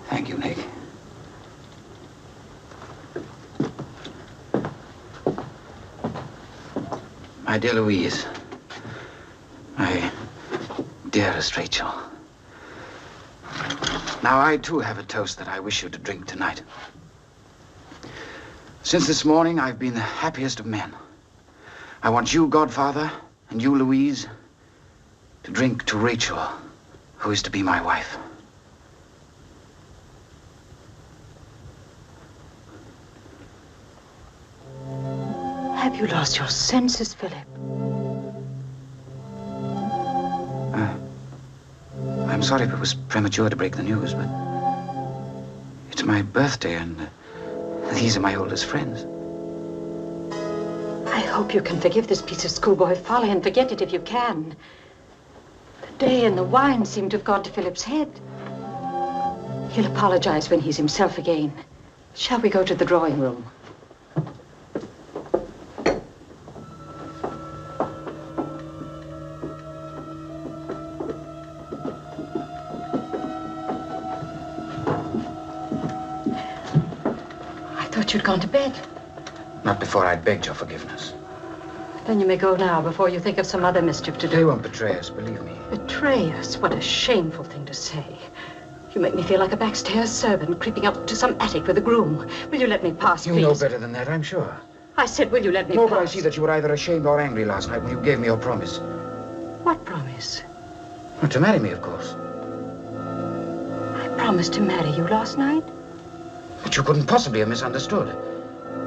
Thank you, Nick. My dear Louise, my dearest Rachel. Now, I too have a toast that I wish you to drink tonight. Since this morning, I've been the happiest of men. I want you, Godfather, and you, Louise, to drink to Rachel, who is to be my wife. Have you lost your senses, Philip? I'm sorry if it was premature to break the news, but it's my birthday, and these are my oldest friends. I hope you can forgive this piece of schoolboy folly and forget it if you can. The day and the wine seem to have gone to Philip's head. He'll apologize when he's himself again. Shall we go to the drawing room? I thought you'd gone to bed. Not before I'd begged your forgiveness. Then you may go now before you think of some other mischief to do. They won't betray us, believe me. Betray us? What a shameful thing to say. You make me feel like a backstairs servant creeping up to some attic with a groom. Will you let me pass, please? You know better than that, I'm sure. I said, will you let me No, pass? but I see that you were either ashamed or angry last night when you gave me your promise. What promise? Well, to marry me, of course. I promised to marry you last night. But you couldn't possibly have misunderstood.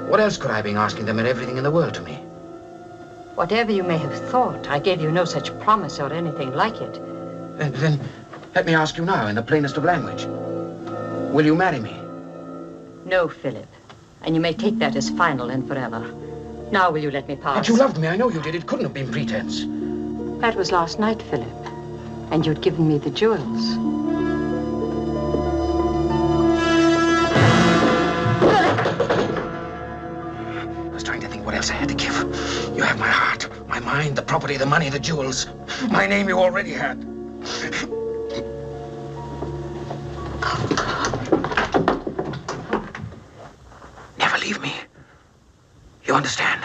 What else could I have been asking them and everything in the world to me? Whatever you may have thought, I gave you no such promise or anything like it. Then let me ask you now in the plainest of language. Will you marry me? No, Philip. And you may take that as final and forever. Now will you let me pass? But you loved me, I know you did. It couldn't have been pretense. That was last night, Philip. And you'd given me the jewels. I was trying to think what else I had to give. You have my heart, my mind, the property, the money, the jewels. My name you already had. Never leave me. You understand?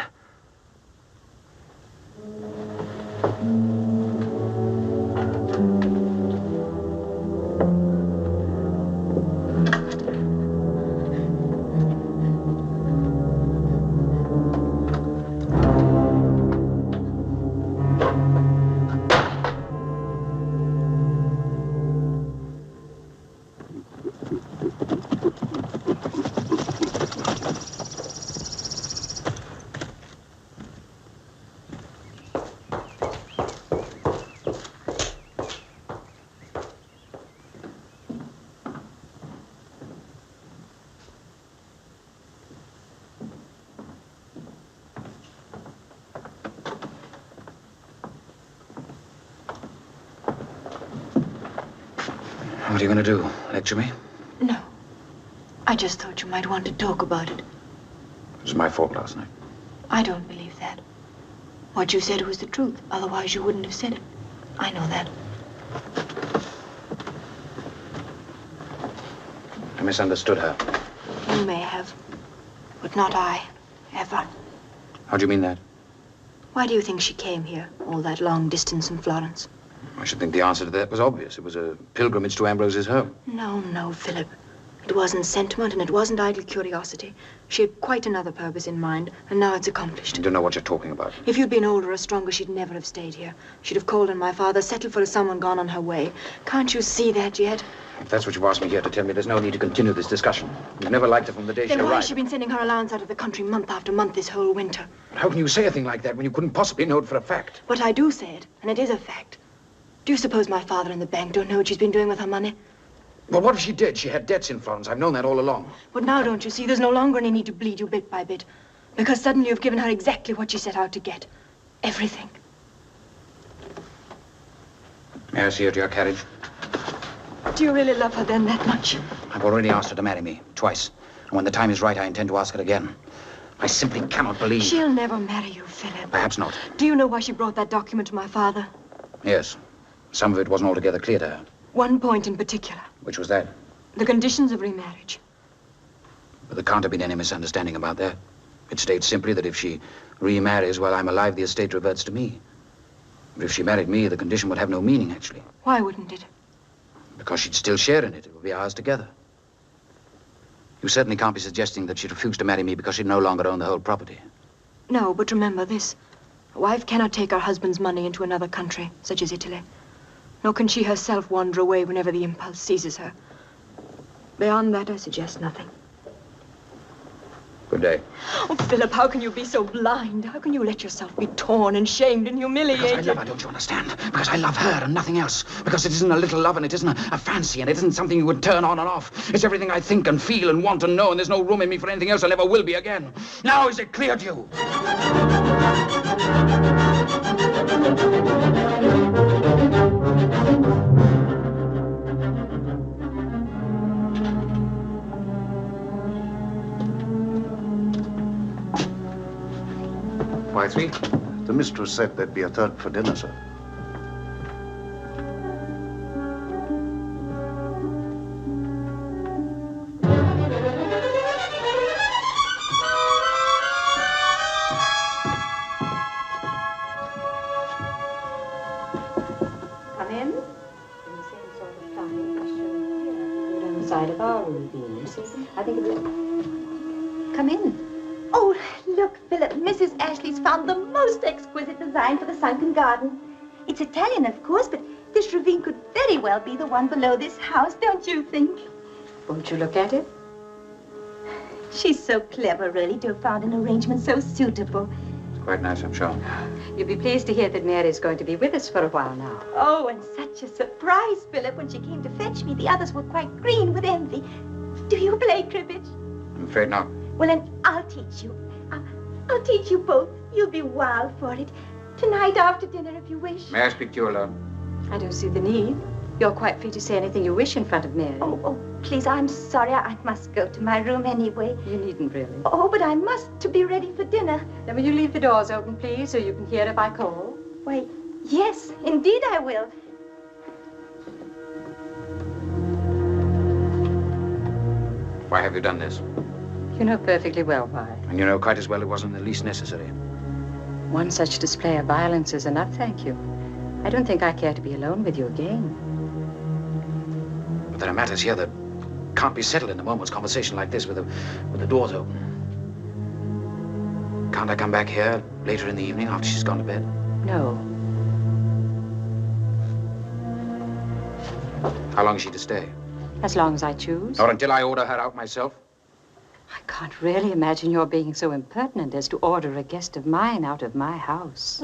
What are you going to do? Lecture me? No. I just thought you might want to talk about it. It was my fault last night. I don't believe that. What you said was the truth. Otherwise, you wouldn't have said it. I know that. I misunderstood her. You may have. But not I. Ever. How do you mean that? Why do you think she came here, all that long distance from Florence? I should think the answer to that was obvious. It was a pilgrimage to Ambrose's home. No, Philip. It wasn't sentiment and it wasn't idle curiosity. She had quite another purpose in mind, and now it's accomplished. You don't know what you're talking about. If you'd been older or stronger, she'd never have stayed here. She'd have called on my father, settled for someone gone on her way. Can't you see that yet? If that's what you asked me here to tell me, there's no need to continue this discussion. You've never liked her from the day she Then why has arrived. she been sending her allowance out of the country month after month this whole winter? How can you say a thing like that when you couldn't possibly know it for a fact? But I do say it, and it is a fact. Do you suppose my father and the bank don't know what she's been doing with her money? Well, what if she did? She had debts in Florence. I've known that all along. But now, don't you see, there's no longer any need to bleed you bit by bit. Because suddenly you've given her exactly what she set out to get. Everything. May I see her to your carriage? Do you really love her then that much? I've already asked her to marry me, twice. And when the time is right, I intend to ask her again. I simply cannot believe... She'll never marry you, Philip. Perhaps not. Do you know why she brought that document to my father? Yes. Some of it wasn't altogether clear to her. One point in particular. Which was that? The conditions of remarriage. But there can't have been any misunderstanding about that. It states simply that if she remarries while I'm alive, the estate reverts to me. But if she married me, the condition would have no meaning, actually. Why wouldn't it? Because she'd still share in it. It would be ours together. You certainly can't be suggesting that she'd refuse to marry me because she'd no longer own the whole property. No, but remember this. A wife cannot take her husband's money into another country, such as Italy. Nor can she herself wander away whenever the impulse seizes her. Beyond that, I suggest nothing. Good day. Oh, Philip, how can you be so blind? How can you let yourself be torn and shamed and humiliated? Because I love her, don't you understand? Because I love her and nothing else. Because it isn't a little love and it isn't a fancy and it isn't something you would turn on and off. It's everything I think and feel and want and know, and there's no room in me for anything else and never will be again. Now is it clear to you? Why, 3? The mistress said there'd be a third for dinner, sir. Come in. In the same sort of time as shown here. Go down the side of our ravine. See? I think it will... Come in. Oh, look, Philip, Mrs. Ashley's found the most exquisite design for the sunken garden. It's Italian, of course, but this ravine could very well be the one below this house, don't you think? Won't you look at it? She's so clever, really, to have found an arrangement so suitable. It's quite nice, I'm sure. You'll be pleased to hear that Mary's going to be with us for a while now. Oh, and such a surprise, Philip. When she came to fetch me, the others were quite green with envy. Do you play cribbage? I'm afraid not. Well, then I'll teach you. I'll teach you both. You'll be wild for it. Tonight after dinner, if you wish. May I speak to you alone? I don't see the need. You're quite free to say anything you wish in front of Mary. Oh, please, I'm sorry. I must go to my room anyway. You needn't really. Oh, but I must to be ready for dinner. Then will you leave the doors open, please, so you can hear if I call? Why, yes, indeed I will. Why have you done this? You know perfectly well why. And you know quite as well it wasn't the least necessary. One such display of violence is enough, thank you. I don't think I care to be alone with you again. But there are matters here that can't be settled in a moment's conversation like this with the doors open. Can't I come back here later in the evening after she's gone to bed? No. How long is she to stay? As long as I choose. Or until I order her out myself? I can't really imagine your being so impertinent as to order a guest of mine out of my house.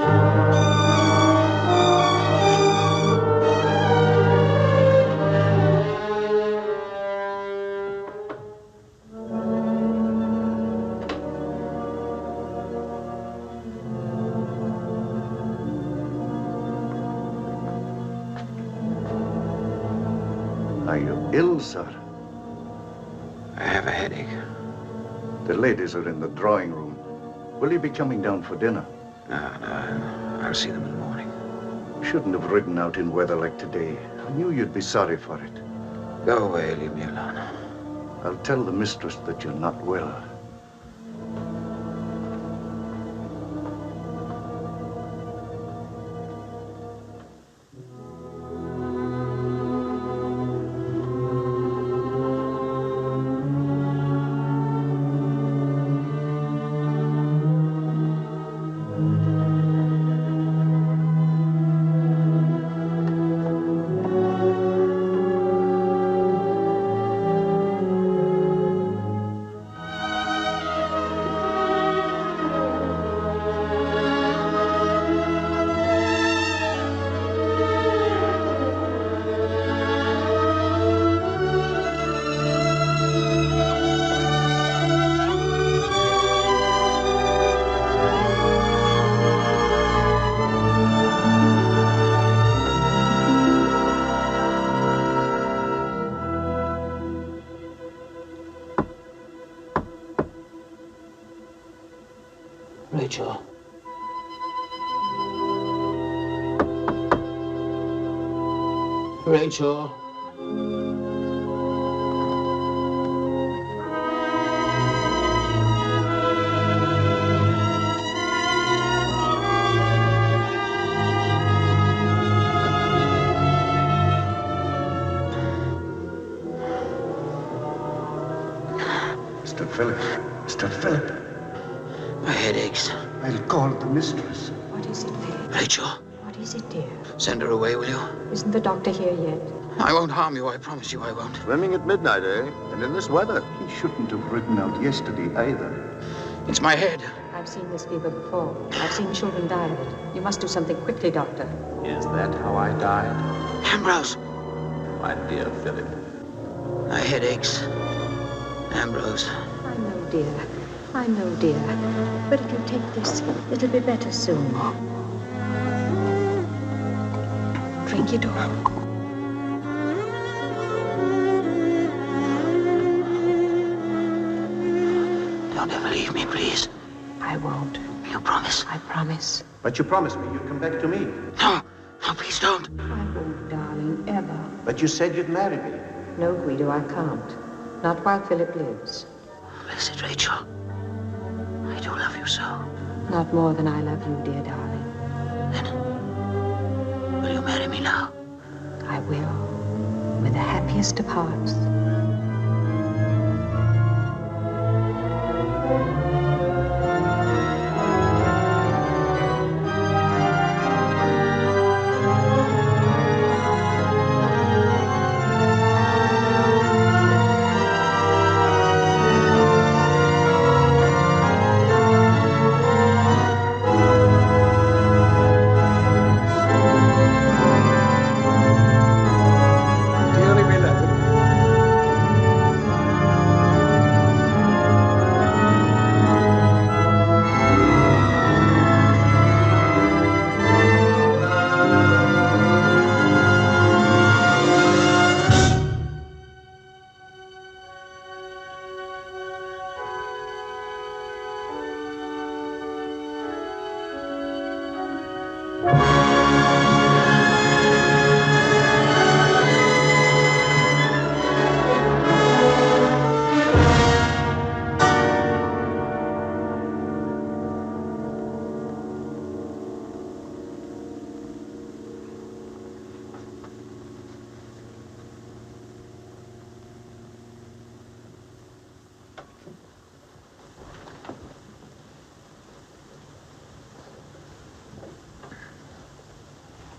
Are you ill, sir? I have a headache. The ladies are in the drawing room. Will you be coming down for dinner? No. I'll see them in the morning. Shouldn't have ridden out in weather like today. I knew you'd be sorry for it. Go away, leave me alone. I'll tell the mistress that you're not well. Rachel. Rachel. Mr. Philip. Mr. Philip. My head aches. I'll call the mistress. What is it, Philip? Rachel. What is it, dear? Send her away, will you? Isn't the doctor here yet? I won't harm you, I promise you I won't. Swimming at midnight, eh? And in this weather. He shouldn't have written out yesterday either. It's my head. I've seen this fever before. I've seen children die of it. You must do something quickly, Doctor. Is that how I died? Ambrose. My dear Philip. My head aches. Ambrose. I know, dear. I know, dear. But if you take this, it'll be better soon. Drink it all. Don't ever leave me, please. I won't. You promise? I promise. But you promised me you'd come back to me. No. No, please don't. I won't, darling, ever. But you said you'd marry me. No, Guido, I can't. Not while Philip lives. Blessed Rachel. I do love you so. Not more than I love you, dear darling. Then, will you marry me now? I will. With the happiest of hearts.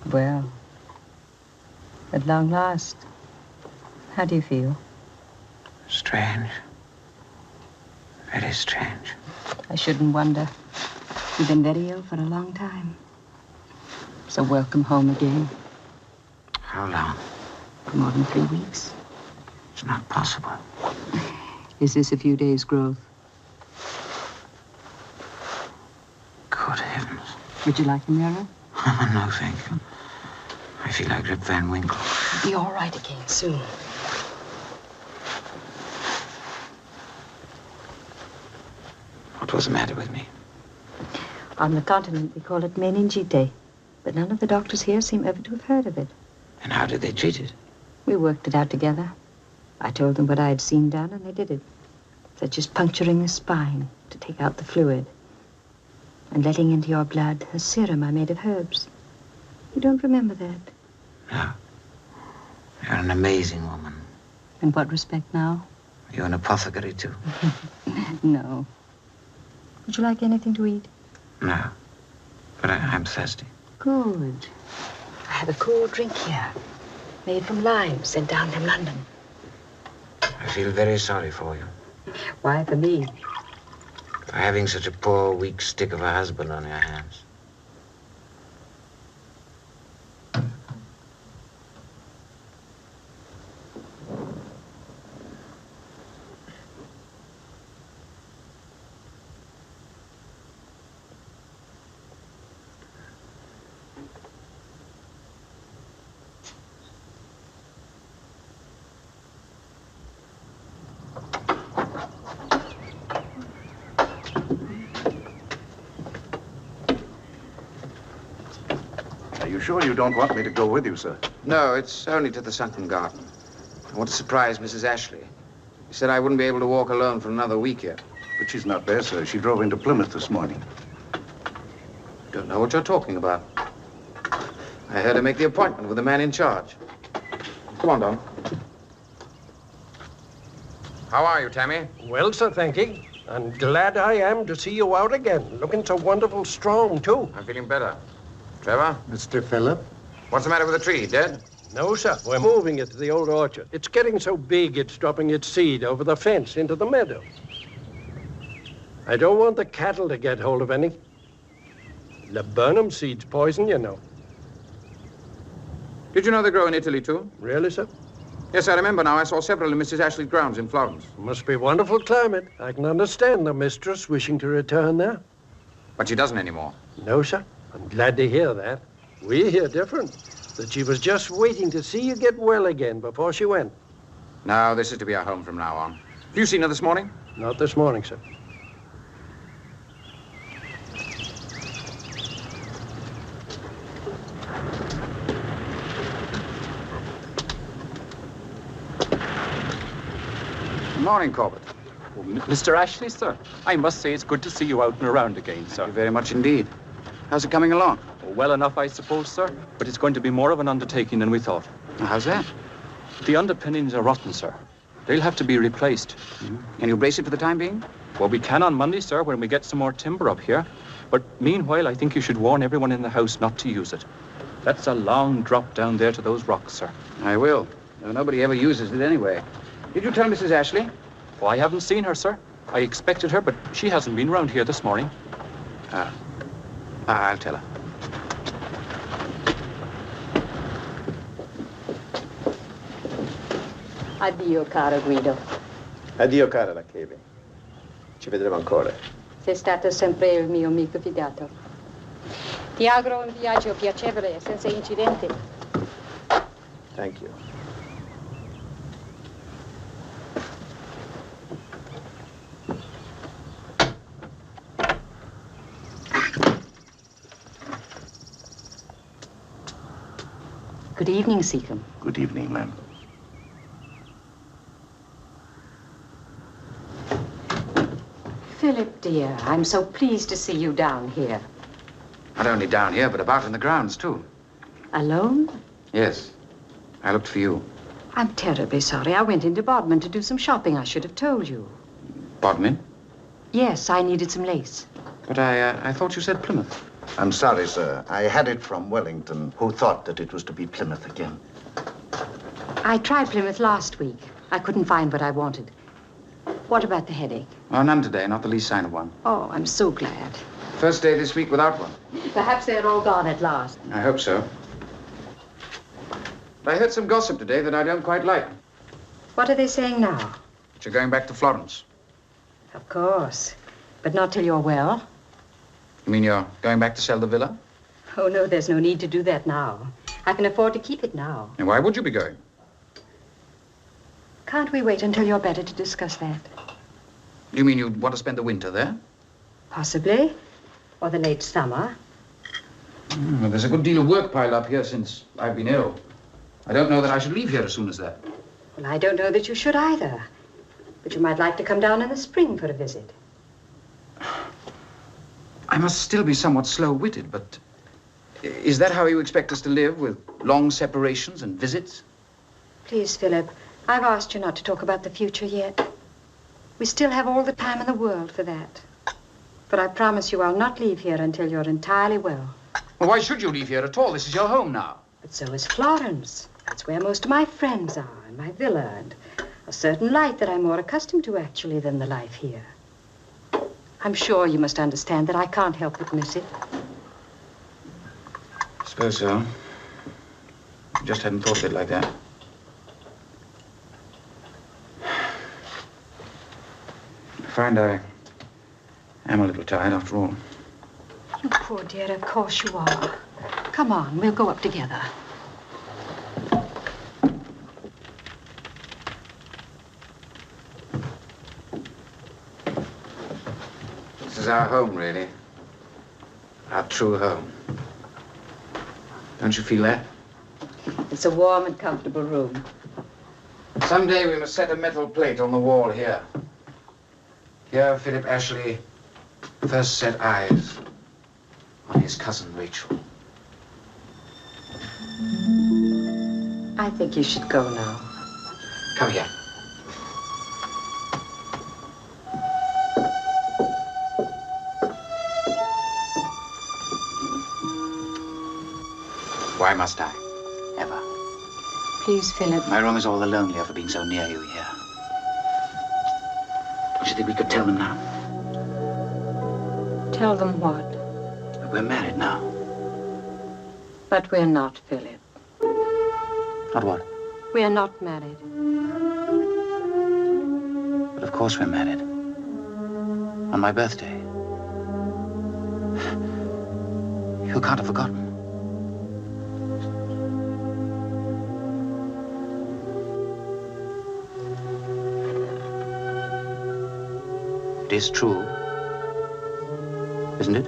Well, at long last, how do you feel? Strange. Very strange. I shouldn't wonder. You've been very ill for a long time. So welcome home again. How long? More than 3 weeks. It's not possible. Is this a few days' growth? Good heavens. Would you like a mirror? Oh, no, thank you. I feel like Rip Van Winkle. You'll be all right again soon. What was the matter with me? On the continent, they call it meningite. But none of the doctors here seem ever to have heard of it. And how did they treat it? We worked it out together. I told them what I had seen done, and they did it. Such as puncturing the spine to take out the fluid. And letting into your blood a serum I made of herbs. You don't remember that? No. You're an amazing woman. In what respect now? You're an apothecary, too. No. Would you like anything to eat? No. But I'm thirsty. Good. I have a cool drink here. Made from limes, sent down from London. I feel very sorry for you. Why for me? For having such a poor, weak stick of a husband on your hands. Are you sure you don't want me to go with you, sir? No, it's only to the sunken garden. I want to surprise Mrs. Ashley. She said I wouldn't be able to walk alone for another week yet. But she's not there, sir. She drove into Plymouth this morning. Don't know what you're talking about. I heard her make the appointment with the man in charge. Come on, Don. How are you, Tammy? Well, sir, thank you. And glad I am to see you out again. Looking so wonderful strong, too. I'm feeling better. Trevor? Mr. Philip? What's the matter with the tree? Dead? No, sir. We're moving it to the old orchard. It's getting so big it's dropping its seed over the fence into the meadow. I don't want the cattle to get hold of any. Laburnum seed's poison, you know. Did you know they grow in Italy, too? Really, sir? Yes, I remember now. I saw several in Mrs. Ashley's grounds in Florence. Must be a wonderful climate. I can understand the mistress wishing to return there. But she doesn't anymore. No, sir. I'm glad to hear that. We hear different. That she was just waiting to see you get well again before she went. No, this is to be our home from now on. Have you seen her this morning? Not this morning, sir. Good morning, Corbett. Oh, Mr. Ashley, sir. I must say it's good to see you out and around again, sir. Thank you very much indeed. How's it coming along? Oh, well enough, I suppose, sir. But it's going to be more of an undertaking than we thought. How's that? The underpinnings are rotten, sir. They'll have to be replaced. Can you brace it for the time being? Well, we can on Monday, sir, when we get some more timber up here. But meanwhile, I think you should warn everyone in the house not to use it. That's a long drop down there to those rocks, sir. I will. Though nobody ever uses it anyway. Did you tell Mrs. Ashley? Oh, I haven't seen her, sir. I expected her, but she hasn't been round here this morning. I'll tell her. Addio, caro Guido. Addio, cara la Chievi. Ci vedremo ancora. Sei stato sempre il mio amico fidato. Ti auguro un viaggio piacevole e senza incidenti. Thank you. Good evening, Seacombe. Good evening, ma'am. Philip, dear, I'm so pleased to see you down here. Not only down here, but about in the grounds, too. Alone? Yes. I looked for you. I'm terribly sorry. I went into Bodmin to do some shopping. I should have told you. Bodmin? Yes, I needed some lace. But I thought you said Plymouth. I'm sorry, sir. I had it from Wellington, who thought that it was to be Plymouth again. I tried Plymouth last week. I couldn't find what I wanted. What about the headache? Oh, none today, not the least sign of one. Oh, I'm so glad. First day this week without one. Perhaps they're all gone at last. I hope so. But I heard some gossip today that I don't quite like. What are they saying now? That you're going back to Florence. Of course. But not till you're well. You mean you're going back to sell the villa? Oh, no, there's no need to do that now. I can afford to keep it now. And why would you be going? Can't we wait until you're better to discuss that? You mean you'd want to spend the winter there? Possibly. Or the late summer. Well, there's a good deal of work piled up here since I've been ill. I don't know that I should leave here as soon as that. Well, I don't know that you should either. But you might like to come down in the spring for a visit. I must still be somewhat slow-witted, but is that how you expect us to live, with long separations and visits? Please, Philip, I've asked you not to talk about the future yet. We still have all the time in the world for that. But I promise you I'll not leave here until you're entirely well. Well, why should you leave here at all? This is your home now. But so is Florence. That's where most of my friends are, and my villa, and a certain light that I'm more accustomed to, actually, than the life here. I'm sure you must understand that I can't help but miss it. I suppose so. I just hadn't thought of it like that. I find I am a little tired after all. You poor dear, of course you are. Come on, we'll go up together. This is our home, really. Our true home. Don't you feel that? It's a warm and comfortable room. Someday we must set a metal plate on the wall here. Here, Philip Ashley first set eyes on his cousin Rachel. I think you should go now. Come here. Why must I? Ever? Please, Philip. My room is all the lonelier for being so near you here. Don't you think we could tell them now? Tell them what? That we're married now. But we're not, Philip. Not what? We're not married. But of course we're married. On my birthday. You can't have forgotten. It is true, isn't it?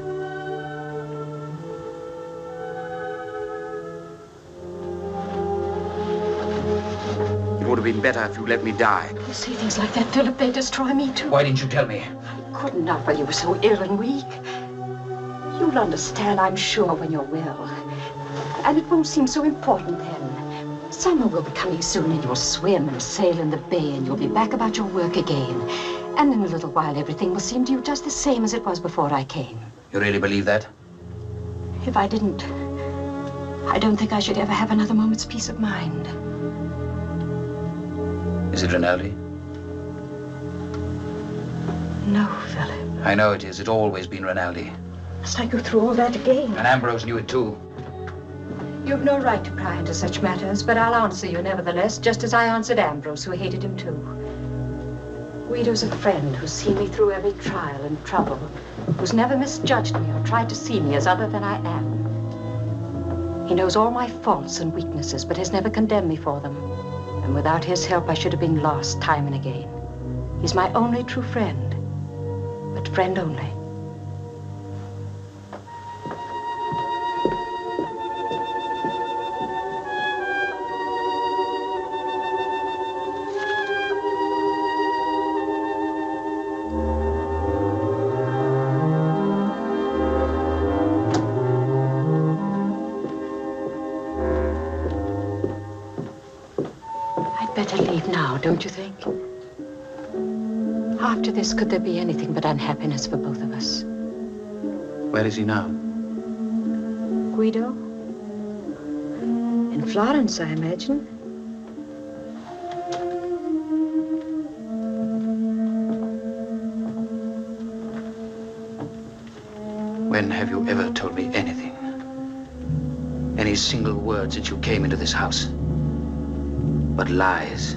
It would have been better if you let me die. You say things like that, Philip, they destroy me too. Why didn't you tell me? I could not while you were so ill and weak. You'll understand, I'm sure, when you're well. And it won't seem so important then. Summer will be coming soon, and you'll swim and sail in the bay, and you'll be back about your work again. And in a little while, everything will seem to you just the same as it was before I came. You really believe that? If I didn't, I don't think I should ever have another moment's peace of mind. Is it Rinaldi? No, Philip. I know it is. It's always been Rinaldi. Must I go through all that again? And Ambrose knew it too. You've no right to pry into such matters, but I'll answer you nevertheless, just as I answered Ambrose, who hated him too. Guido's a friend who's seen me through every trial and trouble, who's never misjudged me or tried to see me as other than I am. He knows all my faults and weaknesses, but has never condemned me for them. And without his help, I should have been lost time and again. He's my only true friend, but friend only. Don't you think? After this, could there be anything but unhappiness for both of us? Where is he now? Guido? In Florence, I imagine. When have you ever told me anything? Any single word since you came into this house? But lies.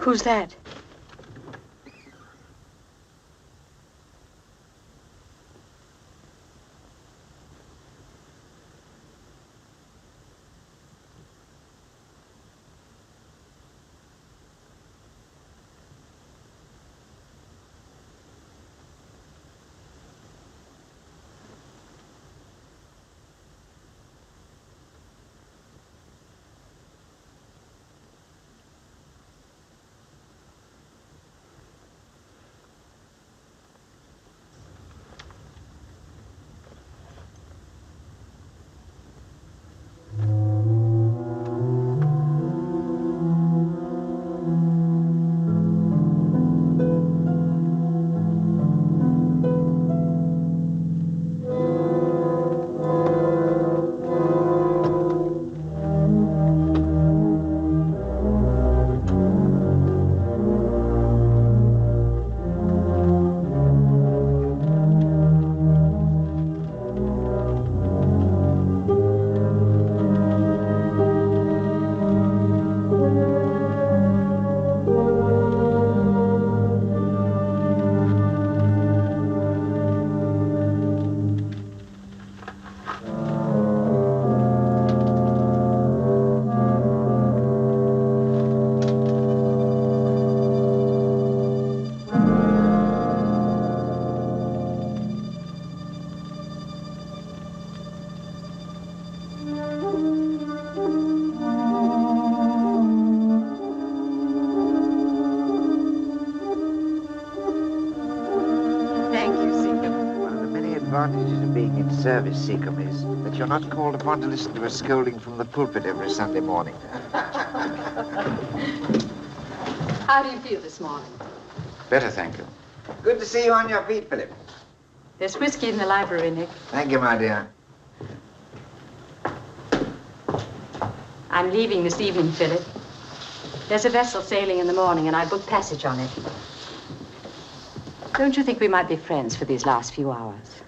Who's that? advantages of being in service, Seacombe, is that you're not called upon to listen to a scolding from the pulpit every Sunday morning. How do you feel this morning? Better, thank you. Good to see you on your feet, Philip. There's whiskey in the library, Nick. Thank you, my dear. I'm leaving this evening, Philip. There's a vessel sailing in the morning, and I booked passage on it. Don't you think we might be friends for these last few hours?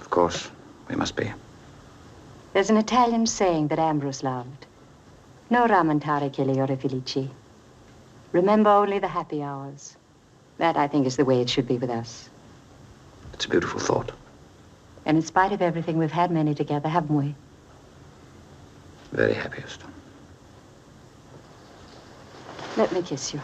Of course, we must be. There's an Italian saying that Ambrose loved. No rammentare che le ore felici. Remember only the happy hours. That, I think, is the way it should be with us. It's a beautiful thought. And in spite of everything, we've had many together, haven't we? Very happiest. Let me kiss you.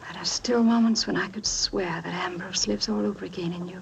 There are still moments when I could swear that Ambrose lives all over again in you.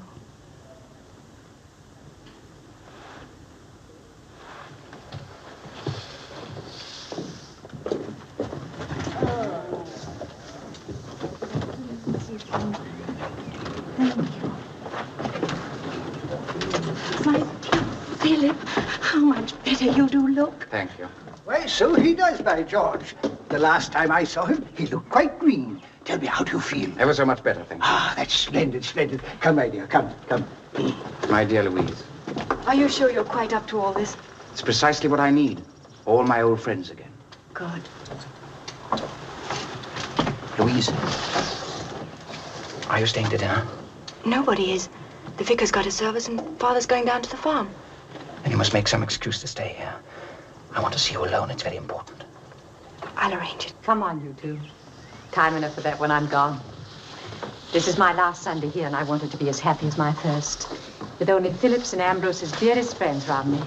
Philip, how much better you do look. Thank you. Why, so he does, by George. The last time I saw him, he looked quite green. Tell me, how do you feel? Ever so much better, thank you. Ah, that's splendid, splendid. Come, my dear, come. My dear Louise. Are you sure you're quite up to all this? It's precisely what I need. All my old friends again. Good. Louise, are you staying to dinner? Nobody is. The vicar's got a service and Father's going down to the farm. Then you must make some excuse to stay here. I want to see you alone. It's very important. I'll arrange it. Come on, you two. Time enough for that when I'm gone. This is my last Sunday here, and I wanted to be as happy as my first, with only Philip's and Ambrose's dearest friends round me.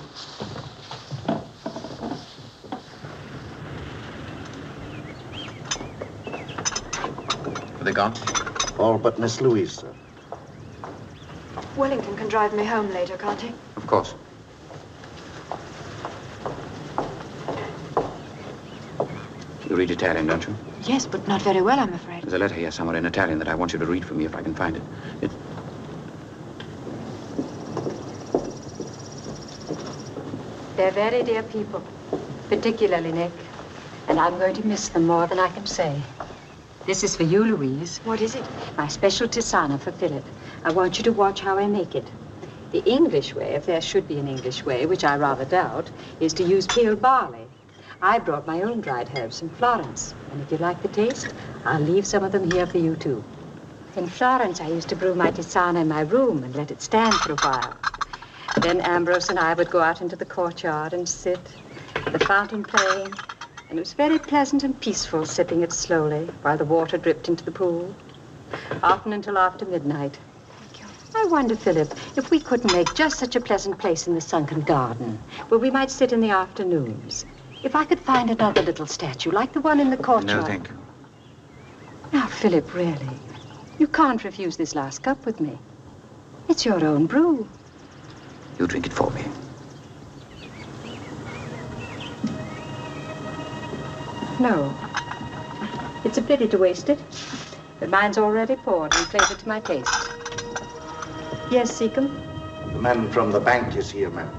Are they gone? All but Miss Louise, sir. Wellington can drive me home later, can't he? Of course. You read Italian, don't you? Yes, but not very well, I'm afraid. There's a letter here somewhere in Italian that I want you to read for me if I can find it. They're very dear people, particularly Nick. And I'm going to miss them more than I can say. This is for you, Louise. What is it? My special tisana for Philip. I want you to watch how I make it. The English way, if there should be an English way, which I rather doubt, is to use peeled barley. I brought my own dried herbs from Florence. And if you like the taste, I'll leave some of them here for you, too. In Florence, I used to brew my tisana in my room and let it stand for a while. Then Ambrose and I would go out into the courtyard and sit, the fountain playing, and it was very pleasant and peaceful sipping it slowly while the water dripped into the pool, often until after midnight. I wonder, Philip, if we couldn't make just such a pleasant place in the sunken garden where we might sit in the afternoons. If I could find another little statue like the one in the courtyard. No, thank you. Now, Philip, really, you can't refuse this last cup with me. It's your own brew. You drink it for me. No. It's a pity to waste it, but mine's already poured and flavored to my taste. Yes, Seacombe? The man from the bank is here, ma'am.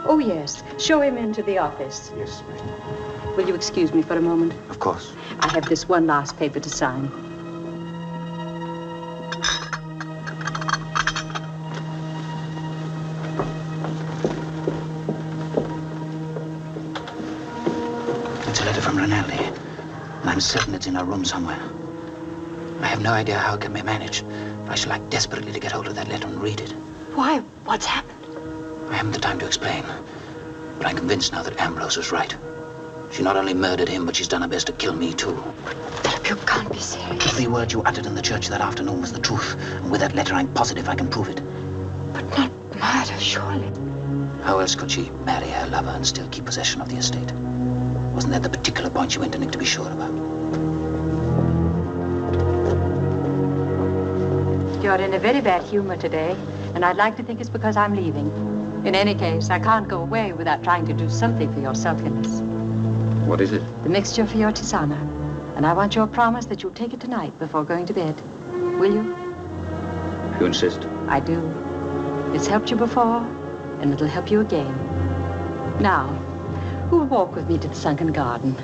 Oh, yes. Show him into the office. Yes, ma'am. Will you excuse me for a moment? Of course. I have this one last paper to sign. It's a letter from Rinaldi, and I'm certain it's in our room somewhere. I have no idea how it can be managed, but I shall like desperately to get hold of that letter and read it. Why? What's happened? I haven't the time to explain, but I'm convinced now that Ambrose was right. She not only murdered him, but she's done her best to kill me, too. Philip, you can't be serious. Every word you uttered in the church that afternoon was the truth, and with that letter, I'm positive I can prove it. But not murder, surely. How else could she marry her lover and still keep possession of the estate? Wasn't that the particular point she went to Nick to be sure about? You're in a very bad humor today, and I'd like to think it's because I'm leaving. In any case, I can't go away without trying to do something for your sulkiness. What is it? The mixture for your tisana. And I want your promise that you'll take it tonight before going to bed. Will you? You insist? I do. It's helped you before, and it'll help you again. Now, who'll walk with me to the sunken garden?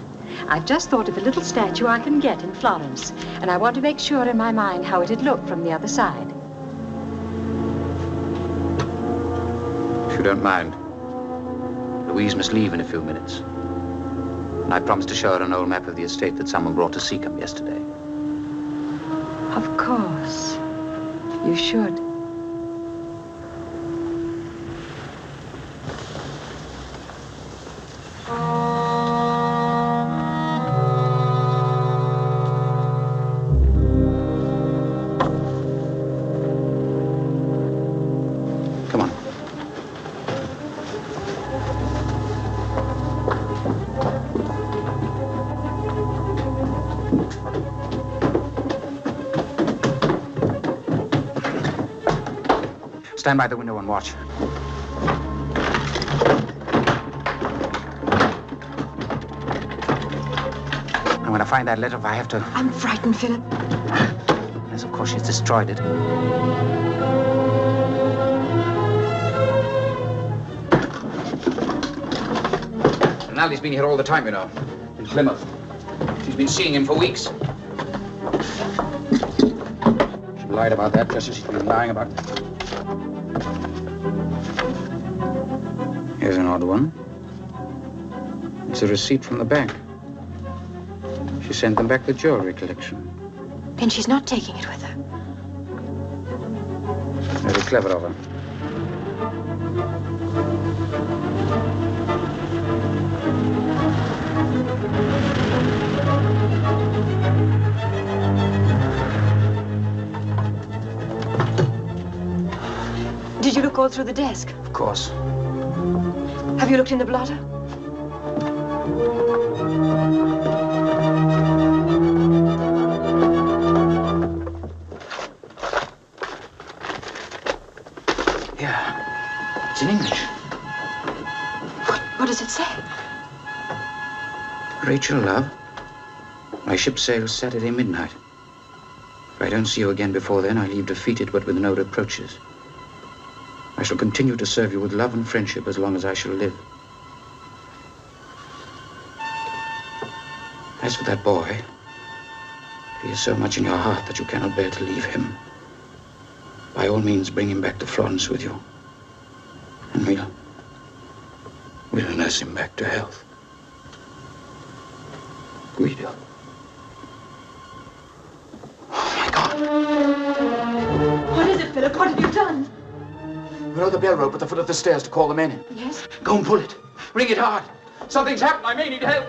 I've just thought of a little statue I can get in Florence, and I want to make sure in my mind how it'd look from the other side. If you don't mind, Louise must leave in a few minutes. And I promised to show her an old map of the estate that someone brought to Seacombe yesterday. Of course. You should. Stand by the window and watch. And when I find that letter, if I have to... I'm frightened, Philip. Yes, of course, she's destroyed it. Rinaldi's been here all the time, you know, in Plymouth. She's been seeing him for weeks. She lied about that just as she's been lying about... Here's an odd one. It's a receipt from the bank. She sent them back the jewelry collection. Then she's not taking it with her. Very clever of her. Did you look all through the desk? Of course. Have you looked in the blotter? Yeah. It's in English. What does it say? Rachel, love. My ship sails Saturday midnight. If I don't see you again before then, I leave defeated but with no reproaches. I shall continue to serve you with love and friendship as long as I shall live. As for that boy, if he is so much in your heart that you cannot bear to leave him, by all means bring him back to Florence with you. And we'll nurse him back to health. Guido. What is it, Philip? What have you done? You know the bell rope at the foot of the stairs to call the men in? Yes? Go and pull it. Ring it hard. Something's happened. I may need help.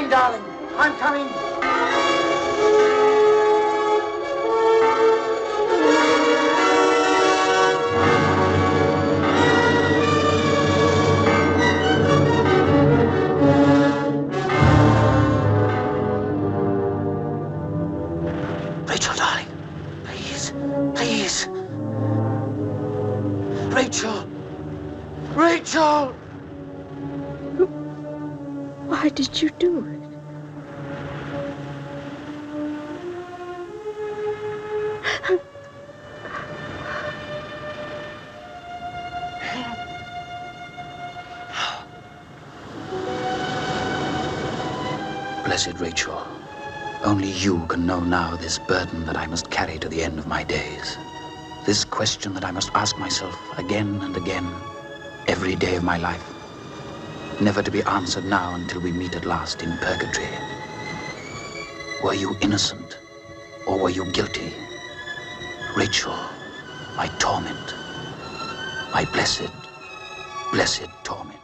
Darling, I'm coming. Rachel, darling, please, please. Rachel! Rachel! Why did you do it? Blessed Rachel, only you can know now this burden that I must carry to the end of my days. This question that I must ask myself again and again, every day of my life. Never to be answered now until we meet at last in purgatory. Were you innocent or were you guilty? Rachel, my torment, my blessed, blessed torment.